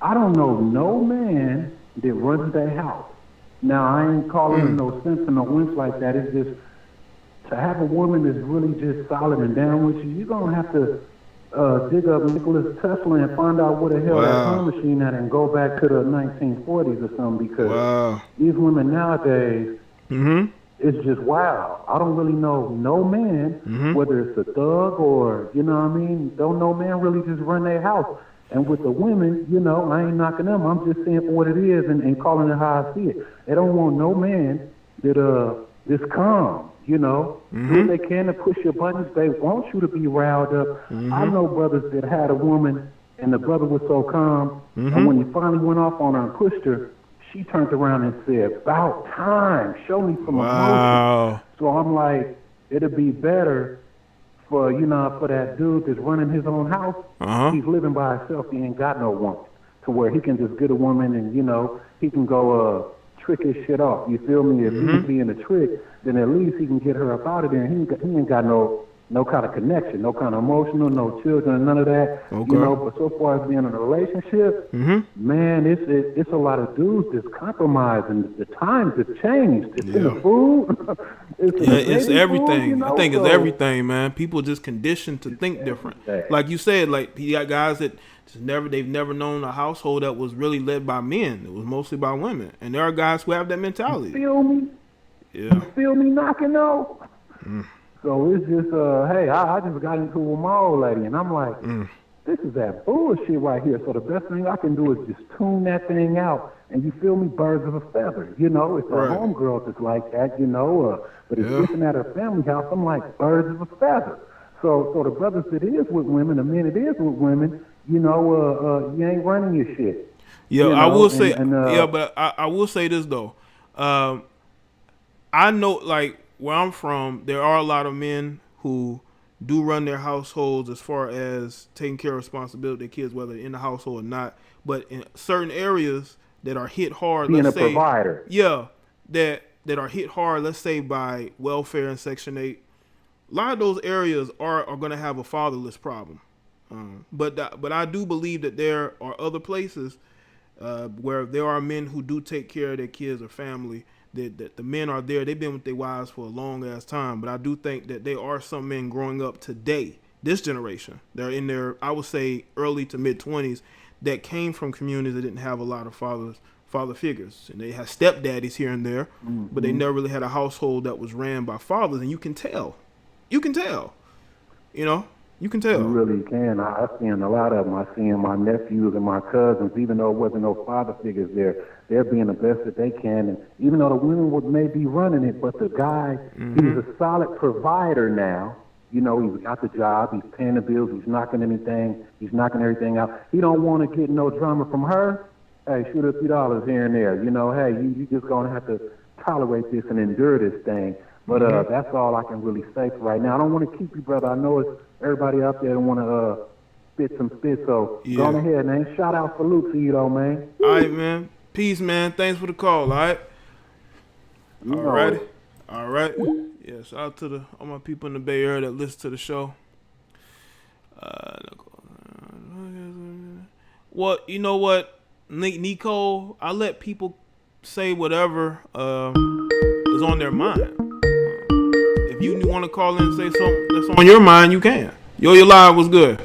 I don't know no man that runs their house. Now, I ain't calling him no simp or no winch like that. It's just to have a woman that's really just solid and down with you, you're going to have to dig up Nicholas Tesla and find out where the hell that time machine at and go back to the 1940s or something, because these women nowadays, it's just wow. I don't really know no man, whether it's a thug or, you know what I mean, don't no man really just run their house. And with the women, you know, I ain't knocking them. I'm just saying for what it is and calling it how I see it. They don't want no man that is calm, you know. Do what they can to push your buttons. They want you to be riled up. I know brothers that had a woman and the brother was so calm, and when he finally went off on her and pushed her, she turned around and said, "About time, show me some emotion." So I'm like, it'd be better for, you know, for that dude that's running his own house. He's living by himself. He ain't got no woman to where he can just get a woman and, you know, he can go trick his shit off. You feel me? If he can be in a trick, then at least he can get her up out of there. And he ain't got no no kind of connection, no kind of emotional, no children, none of that. Okay. You know, but so far as being in a relationship, man, it's a lot of dudes that's compromising. The times have changed. It's in the food. It's everything. Food, you know? I think it's everything, man. People just conditioned to think different. Like you said, like you got guys that they've never known a household that was really led by men. It was mostly by women, and there are guys who have that mentality. You feel me? Yeah. You feel me knocking though? So it's just, hey, I just got into it with my old lady, and I'm like, this is that bullshit right here. So the best thing I can do is just tune that thing out, and you feel me, birds of a feather. You know, it's a homegirl that's like that, you know, but it's different at her family house. I'm like, birds of a feather. So the brothers that is with women, the men that is with women, you know, you ain't running your shit. Yeah, you know? I will say, but I will say this though. I know, like, where I'm from, there are a lot of men who do run their households as far as taking care of responsibility of their kids, whether in the household or not. But in certain areas that are hit hard, being let's a say, provider. Yeah, that are hit hard, let's say by welfare and Section 8. A lot of those areas are going to have a fatherless problem. But I do believe that there are other places where there are men who do take care of their kids or family. That the men are there. They've been with their wives for a long ass time. But I do think that there are some men growing up today, this generation, they're in their, I would say, early to mid 20s, that came from communities that didn't have a lot of father figures. And they had stepdaddies here and there, but they never really had a household that was ran by fathers. And you can tell. You can tell. You know? You can tell. You really can. I've seen a lot of them. I've seen my nephews and my cousins, even though it wasn't no father figures there, they're being the best that they can. And even though the women may be running it, but the guy, he's a solid provider now. You know, he's got the job, he's paying the bills, he's knocking everything out. He don't want to get no drama from her. Hey, shoot a few dollars here and there. You know, hey, you just going to have to tolerate this and endure this thing. But that's all I can really say for right now. I don't want to keep you, brother. I know it's everybody out there that want to spit some spit. So go on ahead, man. Shout out, salute to you, though, man. All right, man. Peace, man. Thanks for the call, all right? All right. Yeah, shout out to all my people in the Bay Area that listen to the show. Well, you know what, Nico? I let people say whatever is on their mind. If you want to call in and say something that's on your mind, you can. Your live was good.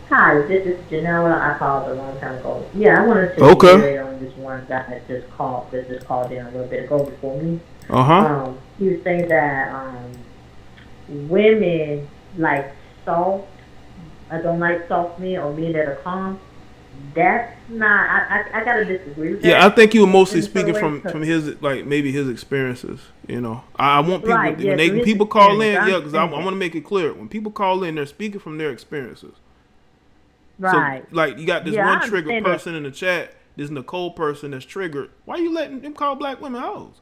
Hi, this is Janella. I called a long time ago. Yeah, I wanted to elaborate on this one guy that just called in a little bit ago before me. He was saying that women like soft. I don't like soft men or men that are calm. That's not. I gotta disagree with that. Yeah, I think you were mostly speaking from his, like, maybe his experiences. You know, I want people when people call in, because I want to make it clear, when people call in, they're speaking from their experiences. Right. So, like, you got this one triggered person in the chat, this Nicole person that's triggered. Why are you letting him call black women hoes?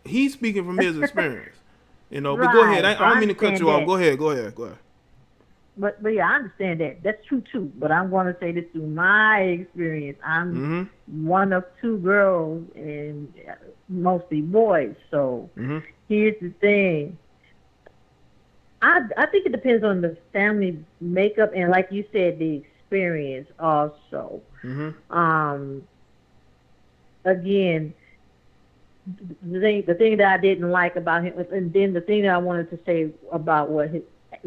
He's speaking from his experience. You know, but go ahead. I don't mean to cut you off. Go ahead. But yeah, I understand that. That's true too. But I'm going to say this through my experience. I'm one of two girls and mostly boys. So here's the thing. I think it depends on the family makeup and, like you said, the experience also. Again, the thing that I didn't like about him, and then the thing that I wanted to say about what his,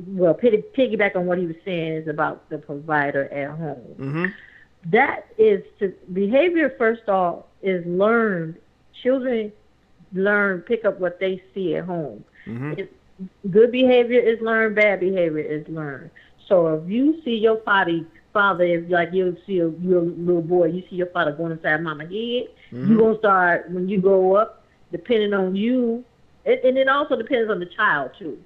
well, piggyback on what he was saying is about the provider at home. That is behavior. First off, is learned. Children pick up what they see at home. Good behavior is learned. Bad behavior is learned. So if you see your father, if like you see your little boy, you see your father going inside mama's head, you're gonna start when you grow up, depending on you, and it also depends on the child too.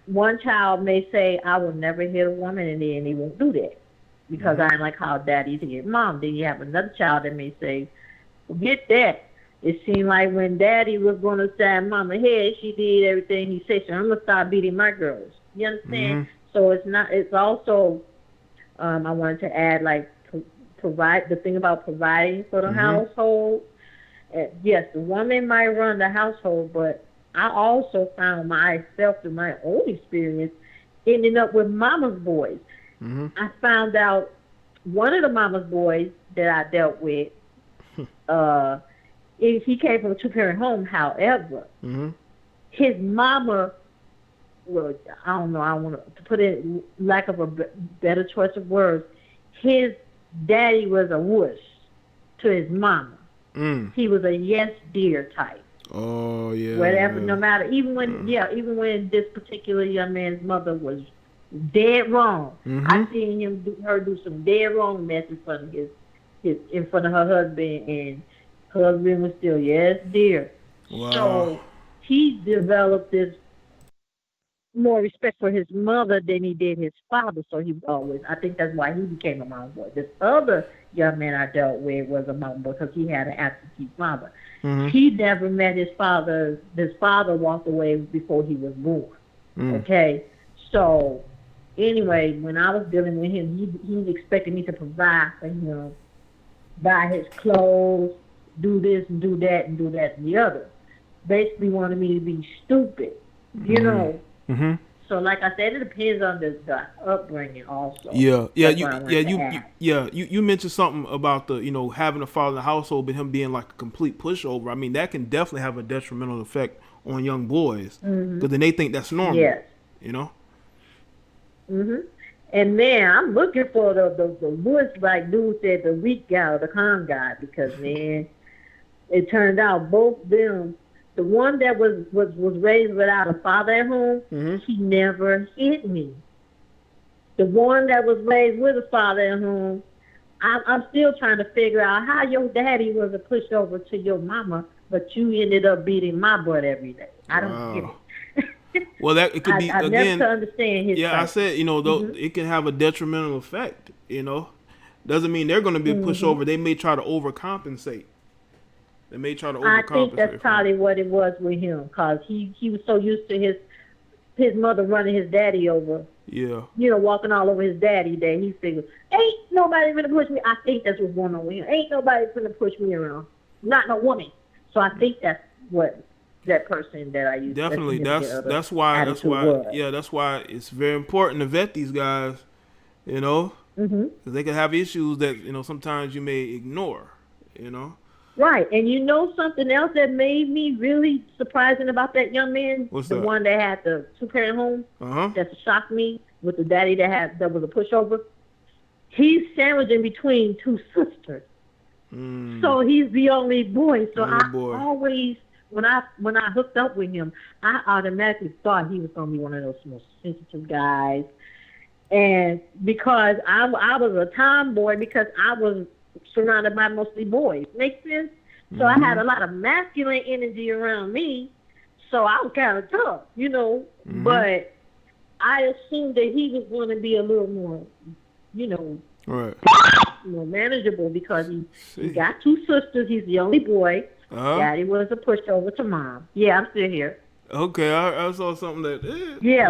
One child may say, I will never hit a woman, and then he won't do that because I ain't like how daddy used to hit mom. Then you have another child that may say, forget that. It seemed like when daddy was going to stab mama's head, she did everything he said. So I'm going to start beating my girls. You understand? So it's also, I wanted to add, like, provide, the thing about providing for the household. Yes, the woman might run the household, but I also found myself through my own experience ending up with mama's boys. I found out one of the mama's boys that I dealt with, he came from a two-parent home. However, his mama, well, I don't know, I want to put it lack of a better choice of words, his daddy was a wuss to his mama. He was a yes dear type. Oh yeah. Whatever, no matter, even when this particular young man's mother was dead wrong, I seen her do some dead wrong mess in front of in front of her husband, and her husband was still yes dear. Wow. So he developed this more respect for his mother than he did his father. So he always, I think that's why he became a mama boy. This other young man I dealt with was a mama boy because he had an absentee father. He never met his father. His father walked away before he was born. Okay, so anyway, when I was dealing with him, he was expecting me to provide for him, buy his clothes, do this and do that and do that and the other. Basically wanted me to be stupid, you know. So like I said, it depends on the upbringing also. You mentioned something about the having a father in the household, but him being like a complete pushover. I mean, that can definitely have a detrimental effect on young boys because then they think that's normal. Yes. You know. And man, I'm looking for the woods, like dude said, the weak guy or the calm guy, because man, it turned out both them. The one that was raised without a father at home, he never hit me. The one that was raised with a father at home, I'm still trying to figure out how your daddy was a pushover to your mama, but you ended up beating my butt every day. I don't get it. Well, that it could be I again. never understand his. Yeah, I said though it can have a detrimental effect. Doesn't mean they're going to be a pushover. They may try to overcompensate. They may try to overcompensate. I think that's probably what it was with him, because he was so used to his mother running his daddy over. Yeah. Walking all over his daddy that he figured, ain't nobody gonna push me. I think that's what's going on with him. Ain't nobody gonna push me around. Not no woman. So I think that's what that person that I used definitely that's why it's very important to vet these guys, because they can have issues that sometimes you may ignore, Right, and something else that made me really surprising about that young man, the one that had the two-parent home, that shocked me, with the daddy that was a pushover. He's sandwiched in between two sisters, so he's the only boy. So always, when I hooked up with him, I automatically thought he was gonna be one of those most sensitive guys, and because I was a tomboy, because I was surrounded by mostly boys. Make sense? So I had a lot of masculine energy around me, so I was kind of tough, but I assumed that he was going to be a little more, right, more manageable, because he got two sisters. He's the only boy. Daddy was a pushover to mom. Yeah, I'm still here. Okay, I saw something that.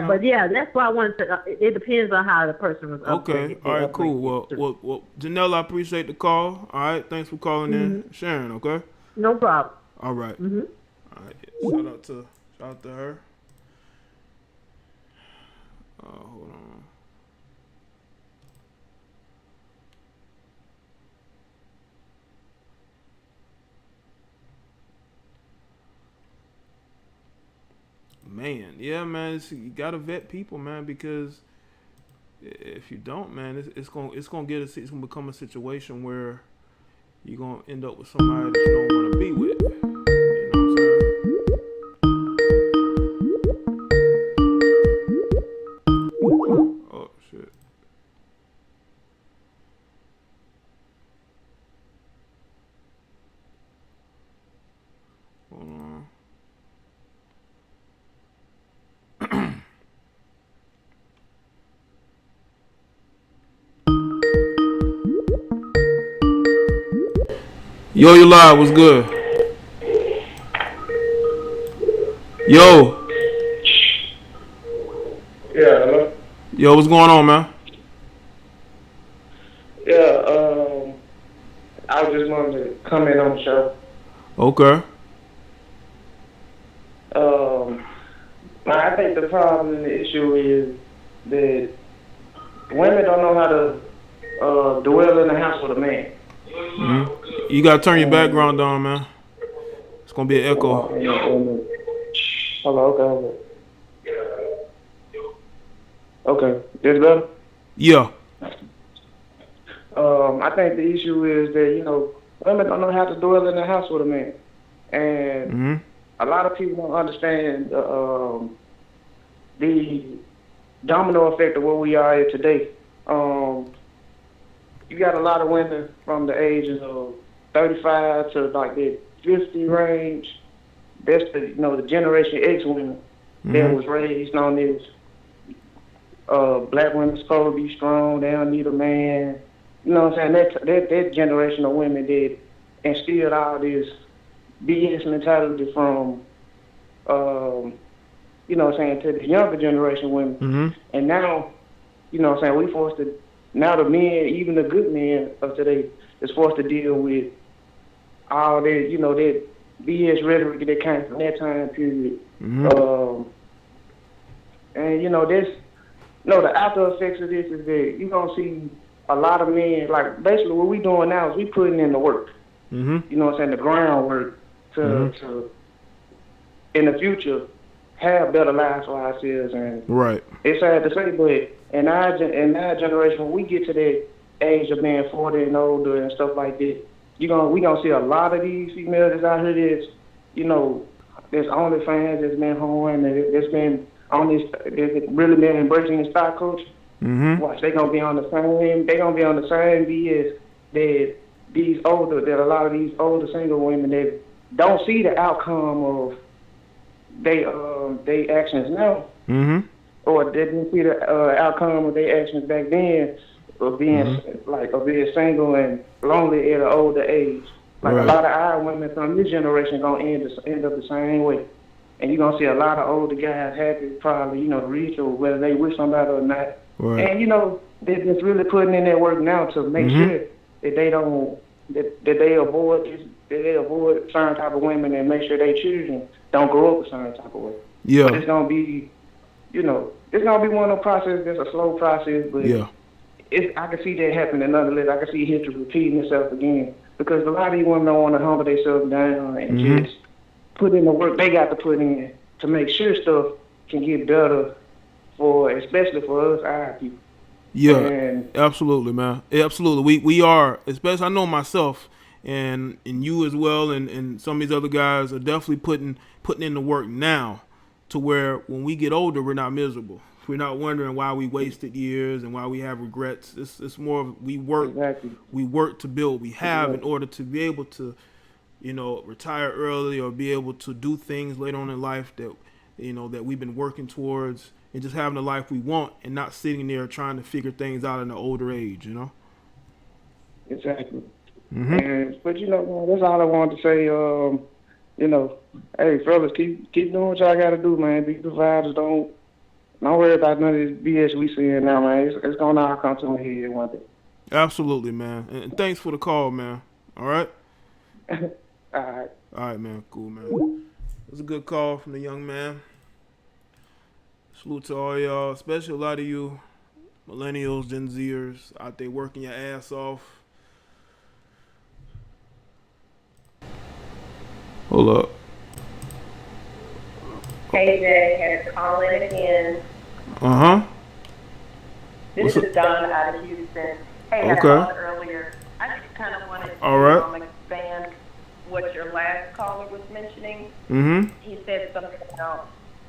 But that's why I wanted to. It depends on how the person was. Okay, all right, cool. Well, Janelle, I appreciate the call. All right, thanks for calling in, Sharon. Okay. No problem. All right. All right. Shout out to her. Hold on. Man, yeah, man, you gotta vet people, man, because if you don't, man, it's gonna become a situation where you're gonna end up with somebody that you don't want to be with. You know what I'm saying? Oh shit. Hold on. Yo, you live, what's good? Yo. Yeah, hello? Yo, what's going on, man? Yeah, I was just wanting to comment on the show. Okay. think the problem and the issue is that women don't know how to dwell in the house with a man. Mm-hmm. You gotta turn your background down, man. It's gonna be an echo. Hello, okay. This better? Yeah. I think the issue is that, women don't know how to dwell in the house with a man. And a lot of people don't understand the domino effect of where we are at today. You got a lot of women from the ages of 35 to like the 50 range. That's the Generation X women that was raised on this. Black women supposed to be strong. They don't need a man. You know what I'm saying? That generation of women that instilled all this BS mentality from, you know what I'm saying, to the younger generation women. And now, you know what I'm saying, we forced to, now the men, even the good men of today, is forced to deal with all that, that BS rhetoric that came from that time period. And, the after effects of this is that you're going to see a lot of men, like, basically what we doing now is we putting in the work. You know what I'm saying, the groundwork to in the future, have better lives for ourselves. And it's sad to say, but in our generation, when we get to that age of being 40 and older and stuff like that, we gonna see a lot of these females that's out here that's, there's OnlyFans, that's been home, and that's been on this, that's really been embracing the stock culture. Watch, they gonna be on the same BS that a lot of these older single women that don't see the outcome of they actions now, or they didn't see the outcome of their actions back then of being being single and lonely at an older age. Like a lot of our women from this generation gonna end up the same way, and you're gonna see a lot of older guys happy probably to reach or whether they with somebody or not. And they're just really putting in that work now to make sure that they don't that they avoid certain type of women and make sure their children don't grow up a certain type of way. But it's gonna be, it's gonna be one of those processes that's a slow process, but I can see that happening nonetheless. I can see history repeating itself again because a lot of these women don't want to humble themselves down and just put in the work they got to put in to make sure stuff can get better especially for us, our people. Absolutely, man. Absolutely. We are, especially I know myself and you as well, and some of these other guys are definitely putting in the work now to where when we get older, we're not miserable. We're not wondering why we wasted years and why we have regrets. It's more of we work to build. We have in order to be able to, retire early or be able to do things later on in life that, that we've been working towards. And just having the life we want and not sitting there trying to figure things out in an older age, Exactly. But that's all I wanted to say. Hey fellas, keep doing what y'all gotta do, man. Be providers. Don't worry about none of this BS we seeing now, man. It's gonna all come to a head one day. Absolutely, man. And thanks for the call, man. All right. All right, man. Cool, man. It was a good call from the young man. Salute to all y'all, especially a lot of you millennials, Gen Zers out there working your ass off. Hold up. Hey, Jay, had to call in again. This is Dawn out of Houston. Hey, I called earlier. I just kind of wanted to expand what your last caller was mentioning. He said something about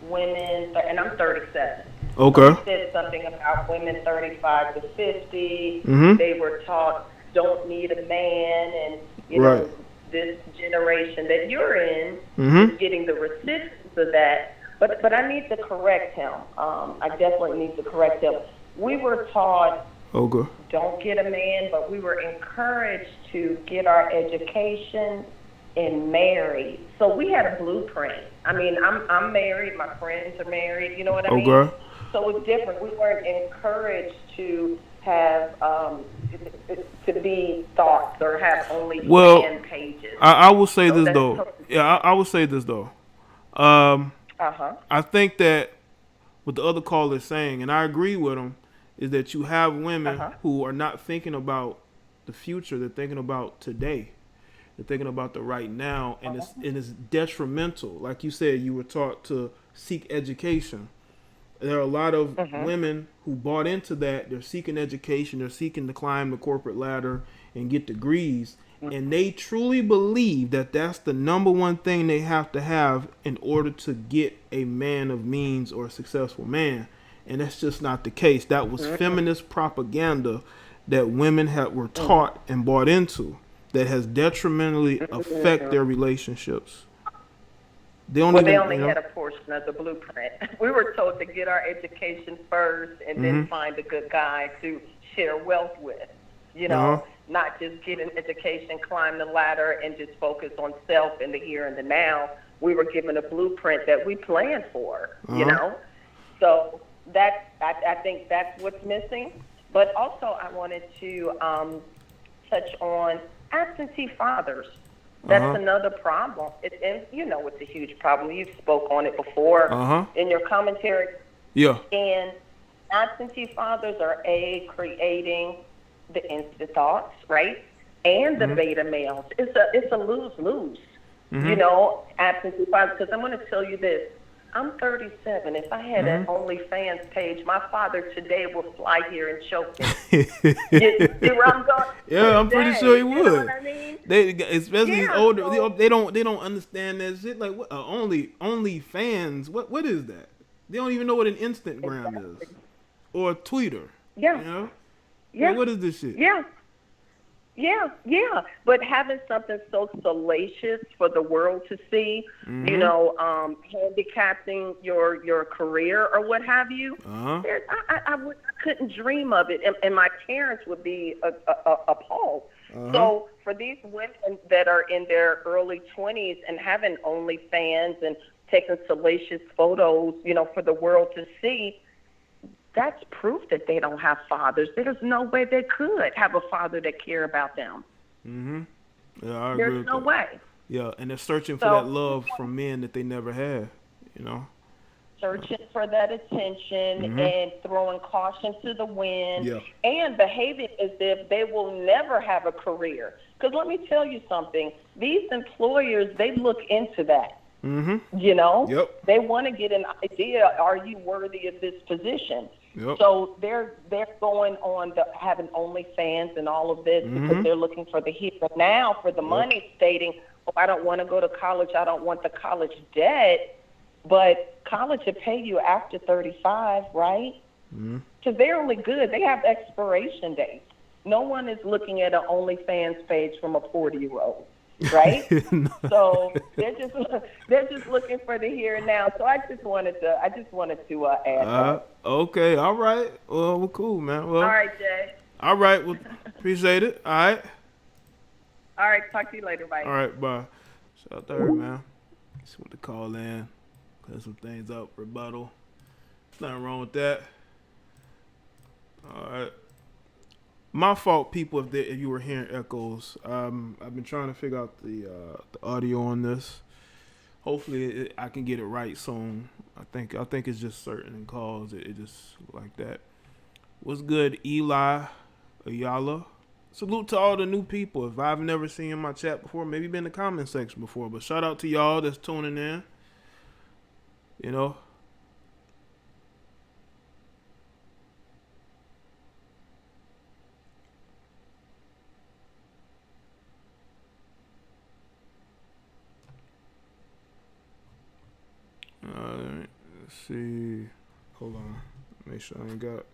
women, and I'm 37. Okay. He said something about women 35 to 50. They were taught don't need a man, and know this generation that you're in is getting the recipients of that. But I need to correct him. I definitely need to correct him. We were taught don't get a man, but we were encouraged to get our education and marry. So we had a blueprint. I mean, I'm married. My friends are married. You know what I mean? So it's different. We weren't encouraged to have to be thoughts or have only fan pages. I will say this though. I will say this though. I think that what the other caller is saying, and I agree with him, is that you have women who are not thinking about the future. They're thinking about today. They're thinking about the right now, and it's detrimental. Like you said, you were taught to seek education. There are a lot of women who bought into that. They're seeking education. They're seeking to climb the corporate ladder and get degrees. And they truly believe that that's the number one thing they have to have in order to get a man of means or a successful man. And that's just not the case. That was feminist propaganda that women were taught and bought into that has detrimentally affect their relationships. They only had a portion of the blueprint. We were told to get our education first and then find a good guy to share wealth with. You know, not just get an education, climb the ladder, and just focus on self in the here and the now. We were given a blueprint that we planned for, you know. So I think that's what's missing. But also I wanted to touch on absentee fathers. That's another problem. It's a huge problem. You've spoke on it before in your commentary. Yeah. And absentee fathers are creating the instant thoughts, right? And the beta males. It's a lose-lose. You know, absentee fathers. Because I'm going to tell you this. I'm 37. If I had an OnlyFans page, my father today will fly here and choke me. you see where I'm going? Yeah, I'm pretty sure he would. You know what I mean? Especially these older, they don't understand that shit. Like what? OnlyFans. What is that? They don't even know what an Instagram is, or a Twitter. Yeah. You know? Yeah. Like, what is this shit? Yeah. But having something so salacious for the world to see, you know, handicapping your career or what have you, I couldn't dream of it, and my parents would be appalled. So for these women that are in their early 20s and having OnlyFans and taking salacious photos, you know, for the world to see, that's proof that they don't have fathers. There's no way they could have a father that care about them. Yeah, I agree. There's no way. Yeah, and they're searching for that love from men that they never had, you know. Searching for that attention and throwing caution to the wind and behaving as if they will never have a career. Because let me tell you something. These employers, they look into that. You know, they want to get an idea. Are you worthy of this position? So they're going on having OnlyFans and all of this because they're looking for the here and now for the money, stating, "Oh, I don't want to go to college. I don't want the college debt." But college will pay you after 35, right? Because they're only good. They have expiration dates. No one is looking at an OnlyFans page from a 40-year-old. Right? So they're just looking for the here and now. So I just wanted to add that. Okay, all right. Well, cool, man. Well, all right, Jay. All right, well, appreciate it. All right. All right, talk to you later. Bye. All right, bye. Shout out to her, man. Just want to call in, clear some things up, rebuttal. Nothing wrong with that. All right. My fault, people, if you were hearing echoes. I've been trying to figure out the audio on this. Hopefully, I can get it right soon. I think it's just certain calls. It just like that. What's good, Eli Ayala? Salute to all the new people. If I've never seen you in my chat before, maybe been in the comment section before, but shout out to y'all that's tuning in. You know. Alright, let's see. Hold on. Make sure I ain't got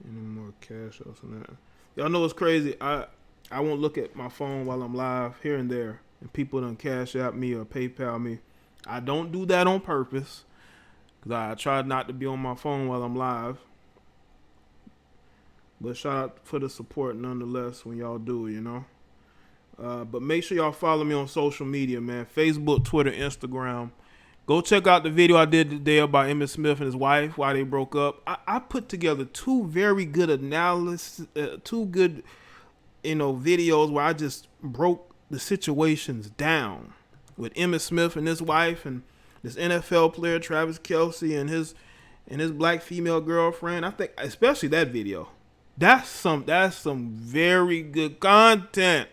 any more cash outs on that. Y'all know what's crazy? I won't look at my phone while I'm live here and there, and people done cash out me or PayPal me. I don't do that on purpose, because I try not to be on my phone while I'm live. But shout out for the support nonetheless when y'all do, you know. But make sure y'all follow me on social media, man. Facebook, Twitter, Instagram. Go check out the video I did today about Emmitt Smith and his wife, why they broke up. I put together two very good analysis, two good, videos where I just broke the situations down with Emmitt Smith and his wife and this NFL player Travis Kelce and and his black female girlfriend. I think especially that video. That's some very good content.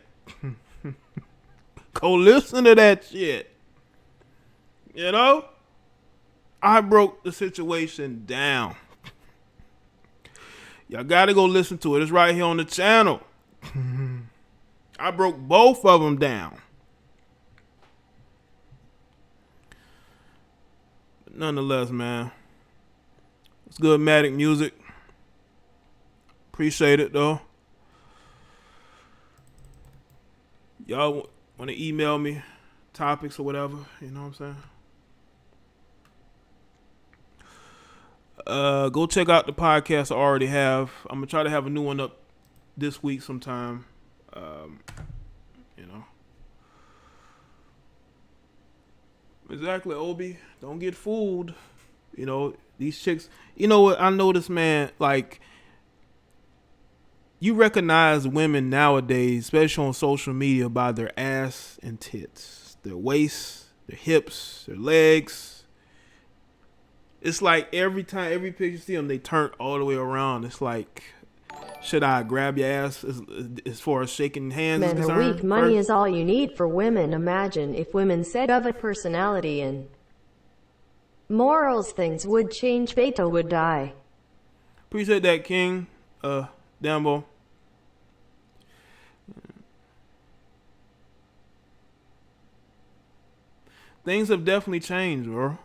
Go listen to that shit. You know? I broke the situation down. Y'all gotta go listen to it. It's right here on the channel. I broke both of them down. But nonetheless, man. It's good Matic music. Appreciate it though. Y'all want to email me topics or whatever, you know what I'm saying? Go check out the podcast I already have. I'm gonna try to have a new one up this week sometime. You know. Exactly, Obi. Don't get fooled. You know, these chicks, you know what I noticed, man, like you recognize women nowadays, especially on social media, by their ass and tits, their waist, their hips, their legs. It's like every picture you see them, they turn all the way around. It's like, should I grab your ass as far as shaking hands is Men concerned? are weak. Money is all you need for women. Imagine if women said of a personality and morals, things would change. Beto would die. Appreciate that, King. Dambo. Things have definitely changed, bro.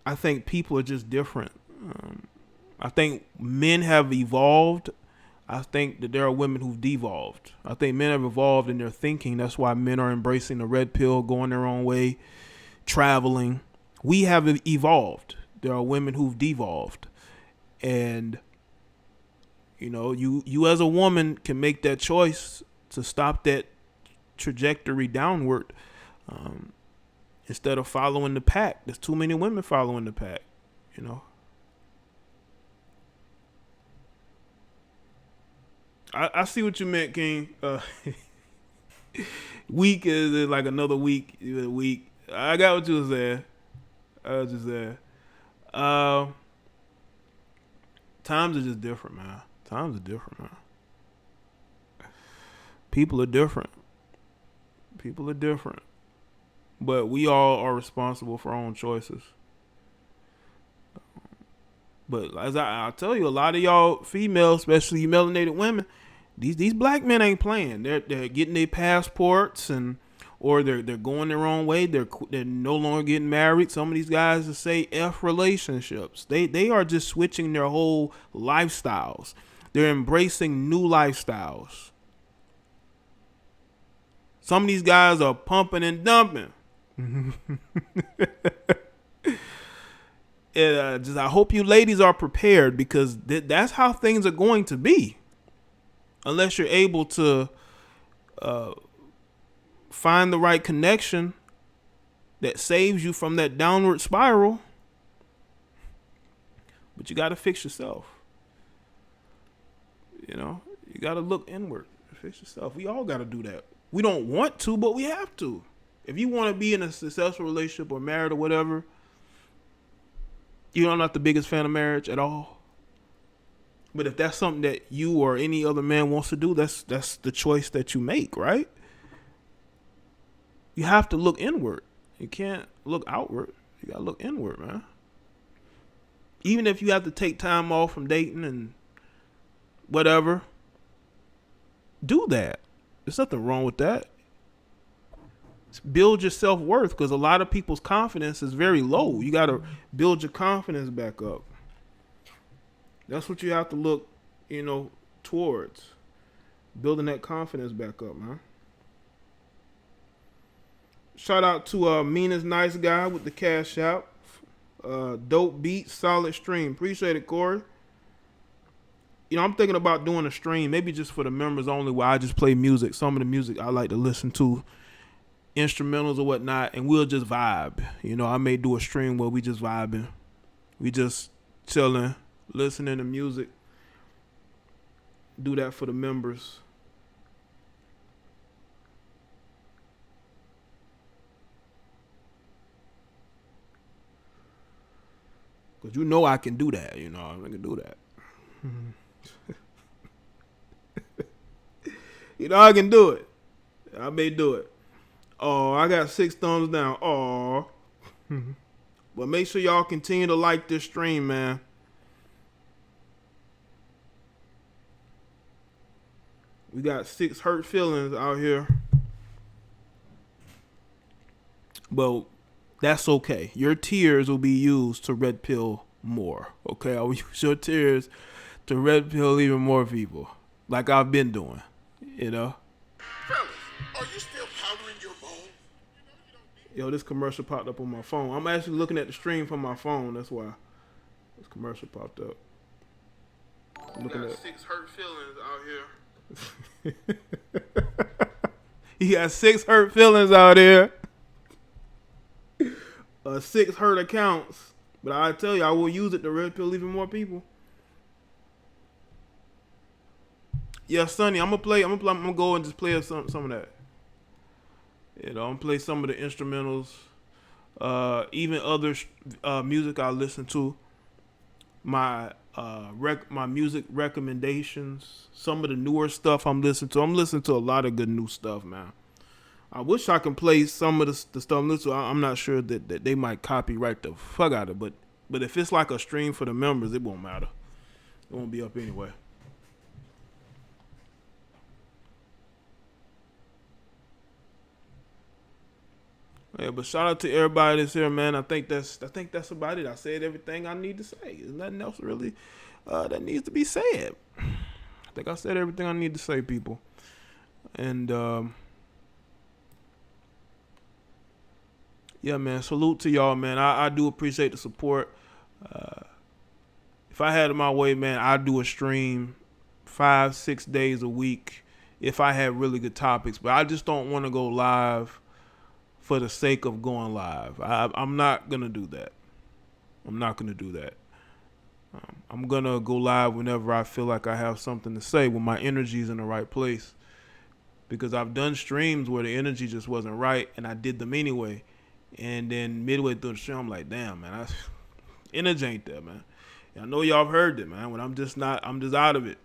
I think people are just different. I think men have evolved. I think that there are women who've devolved. I think men have evolved in their thinking. That's why men are embracing the red pill, going their own way, traveling. We have evolved. There are women who've devolved. And, you know, you as a woman can make that choice to stop that trajectory downward instead of following the pack. There's too many women following the pack, you know. I see what you meant, King. Week is like another week. I got what you was saying. Times are just different, man. Times are different, man. People are different. But we all are responsible for our own choices. But as I tell you, a lot of y'all females, especially you melanated women, these black men ain't playing. They're getting their passports or they're going their own way. They're no longer getting married. Some of these guys that say F relationships. They are just switching their whole lifestyles. They're embracing new lifestyles. Some of these guys are pumping and dumping. I hope you ladies are prepared, because that's how things are going to be. Unless you're able to find the right connection that saves you from that downward spiral. But you got to fix yourself. You know, you got to look inward. Fix yourself. We all got to do that. We don't want to, but we have to. If you want to be in a successful relationship or married or whatever, I'm not the biggest fan of marriage at all. But if that's something that you or any other man wants to do, that's the choice that you make, right? You have to look inward. You can't look outward. You got to look inward, man. Even if you have to take time off from dating and whatever, do that. There's nothing wrong with that. Build your self-worth, because a lot of people's confidence is very low. You got to build your confidence back up. That's what you have to look, towards. Building that confidence back up, man. Shout out to Mina's nice guy with the cash out. Dope beat, solid stream. Appreciate it, Corey. I'm thinking about doing a stream, maybe just for the members only, where I just play music. Some of the music I like to listen to, instrumentals or whatnot, and we'll just vibe. I may do a stream where we just vibing. We just chilling, listening to music. Do that for the members. But you know I can do that. You know I can do that. You know I can do it. I may do it. Oh, I got 6 thumbs down. Oh. But make sure y'all continue to like this stream, man. We got 6 hurt feelings out here. But that's okay. Your tears will be used to red pill more. Okay? I will use your tears to red pill even more people. Like I've been doing. You know? Fellas, are you still powdering your bowl? Yo, this commercial popped up on my phone. I'm actually looking at the stream from my phone. That's why this commercial popped up. I'm looking at 6 hurt feelings out here. He got 6 hurt feelings out here. 6 hurt accounts. But I tell you, I will use it to red pill even more people. Yeah, Sonny, I'm gonna go and just play some of that. You know, I'm gonna play some of the instrumentals, even other music I listen to. My my music recommendations, some of the newer stuff I'm listening to. I'm listening to a lot of good new stuff, man. I wish I could play some of the stuff I'm listening to. I'm not sure that they might copyright the fuck out of it, but if it's like a stream for the members, it won't matter. It won't be up anyway. Yeah, but shout out to everybody that's here, man. I think that's about it. I said everything I need to say. There's nothing else really that needs to be said. I think I said everything I need to say, people. And yeah, man. Salute to y'all, man. I do appreciate the support. If I had it my way, man, I'd do a stream 5-6 days a week if I had really good topics. But I just don't want to go live for the sake of going live. I'm not going to do that. I'm not going to do that. I'm going to go live whenever I feel like I have something to say, when my energy is in the right place. Because I've done streams where the energy just wasn't right, and I did them anyway. And then midway through the stream, I'm like, damn, man, energy ain't there, man. And I know y'all have heard it, man, when I'm just out of it.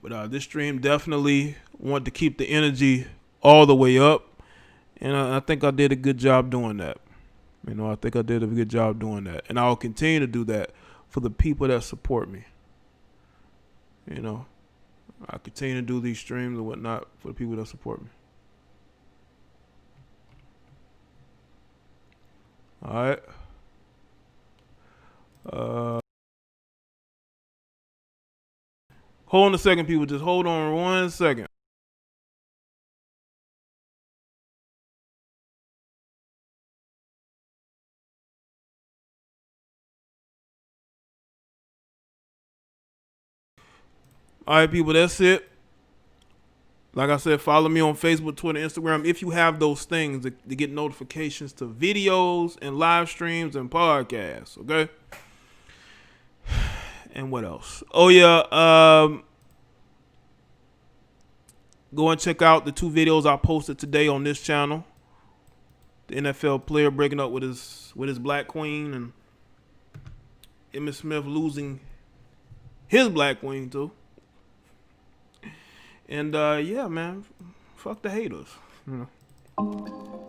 But this stream definitely want to keep the energy all the way up, and I think I did a good job doing that. You know, I think I did a good job doing that, and I'll continue to do that for the people that support me. You know, I continue to do these streams and whatnot for the people that support me. All right. Hold on a second, people. Just hold on 1 second. All right, people, that's it. Like I said, follow me on Facebook, Twitter, Instagram. If you have those things to get notifications to videos and live streams and podcasts, okay? And what else? Oh, yeah. Go and check out the 2 videos I posted today on this channel. The NFL player breaking up with his black queen, and Emmitt Smith losing his black queen, too. And yeah, man, fuck the haters. You know.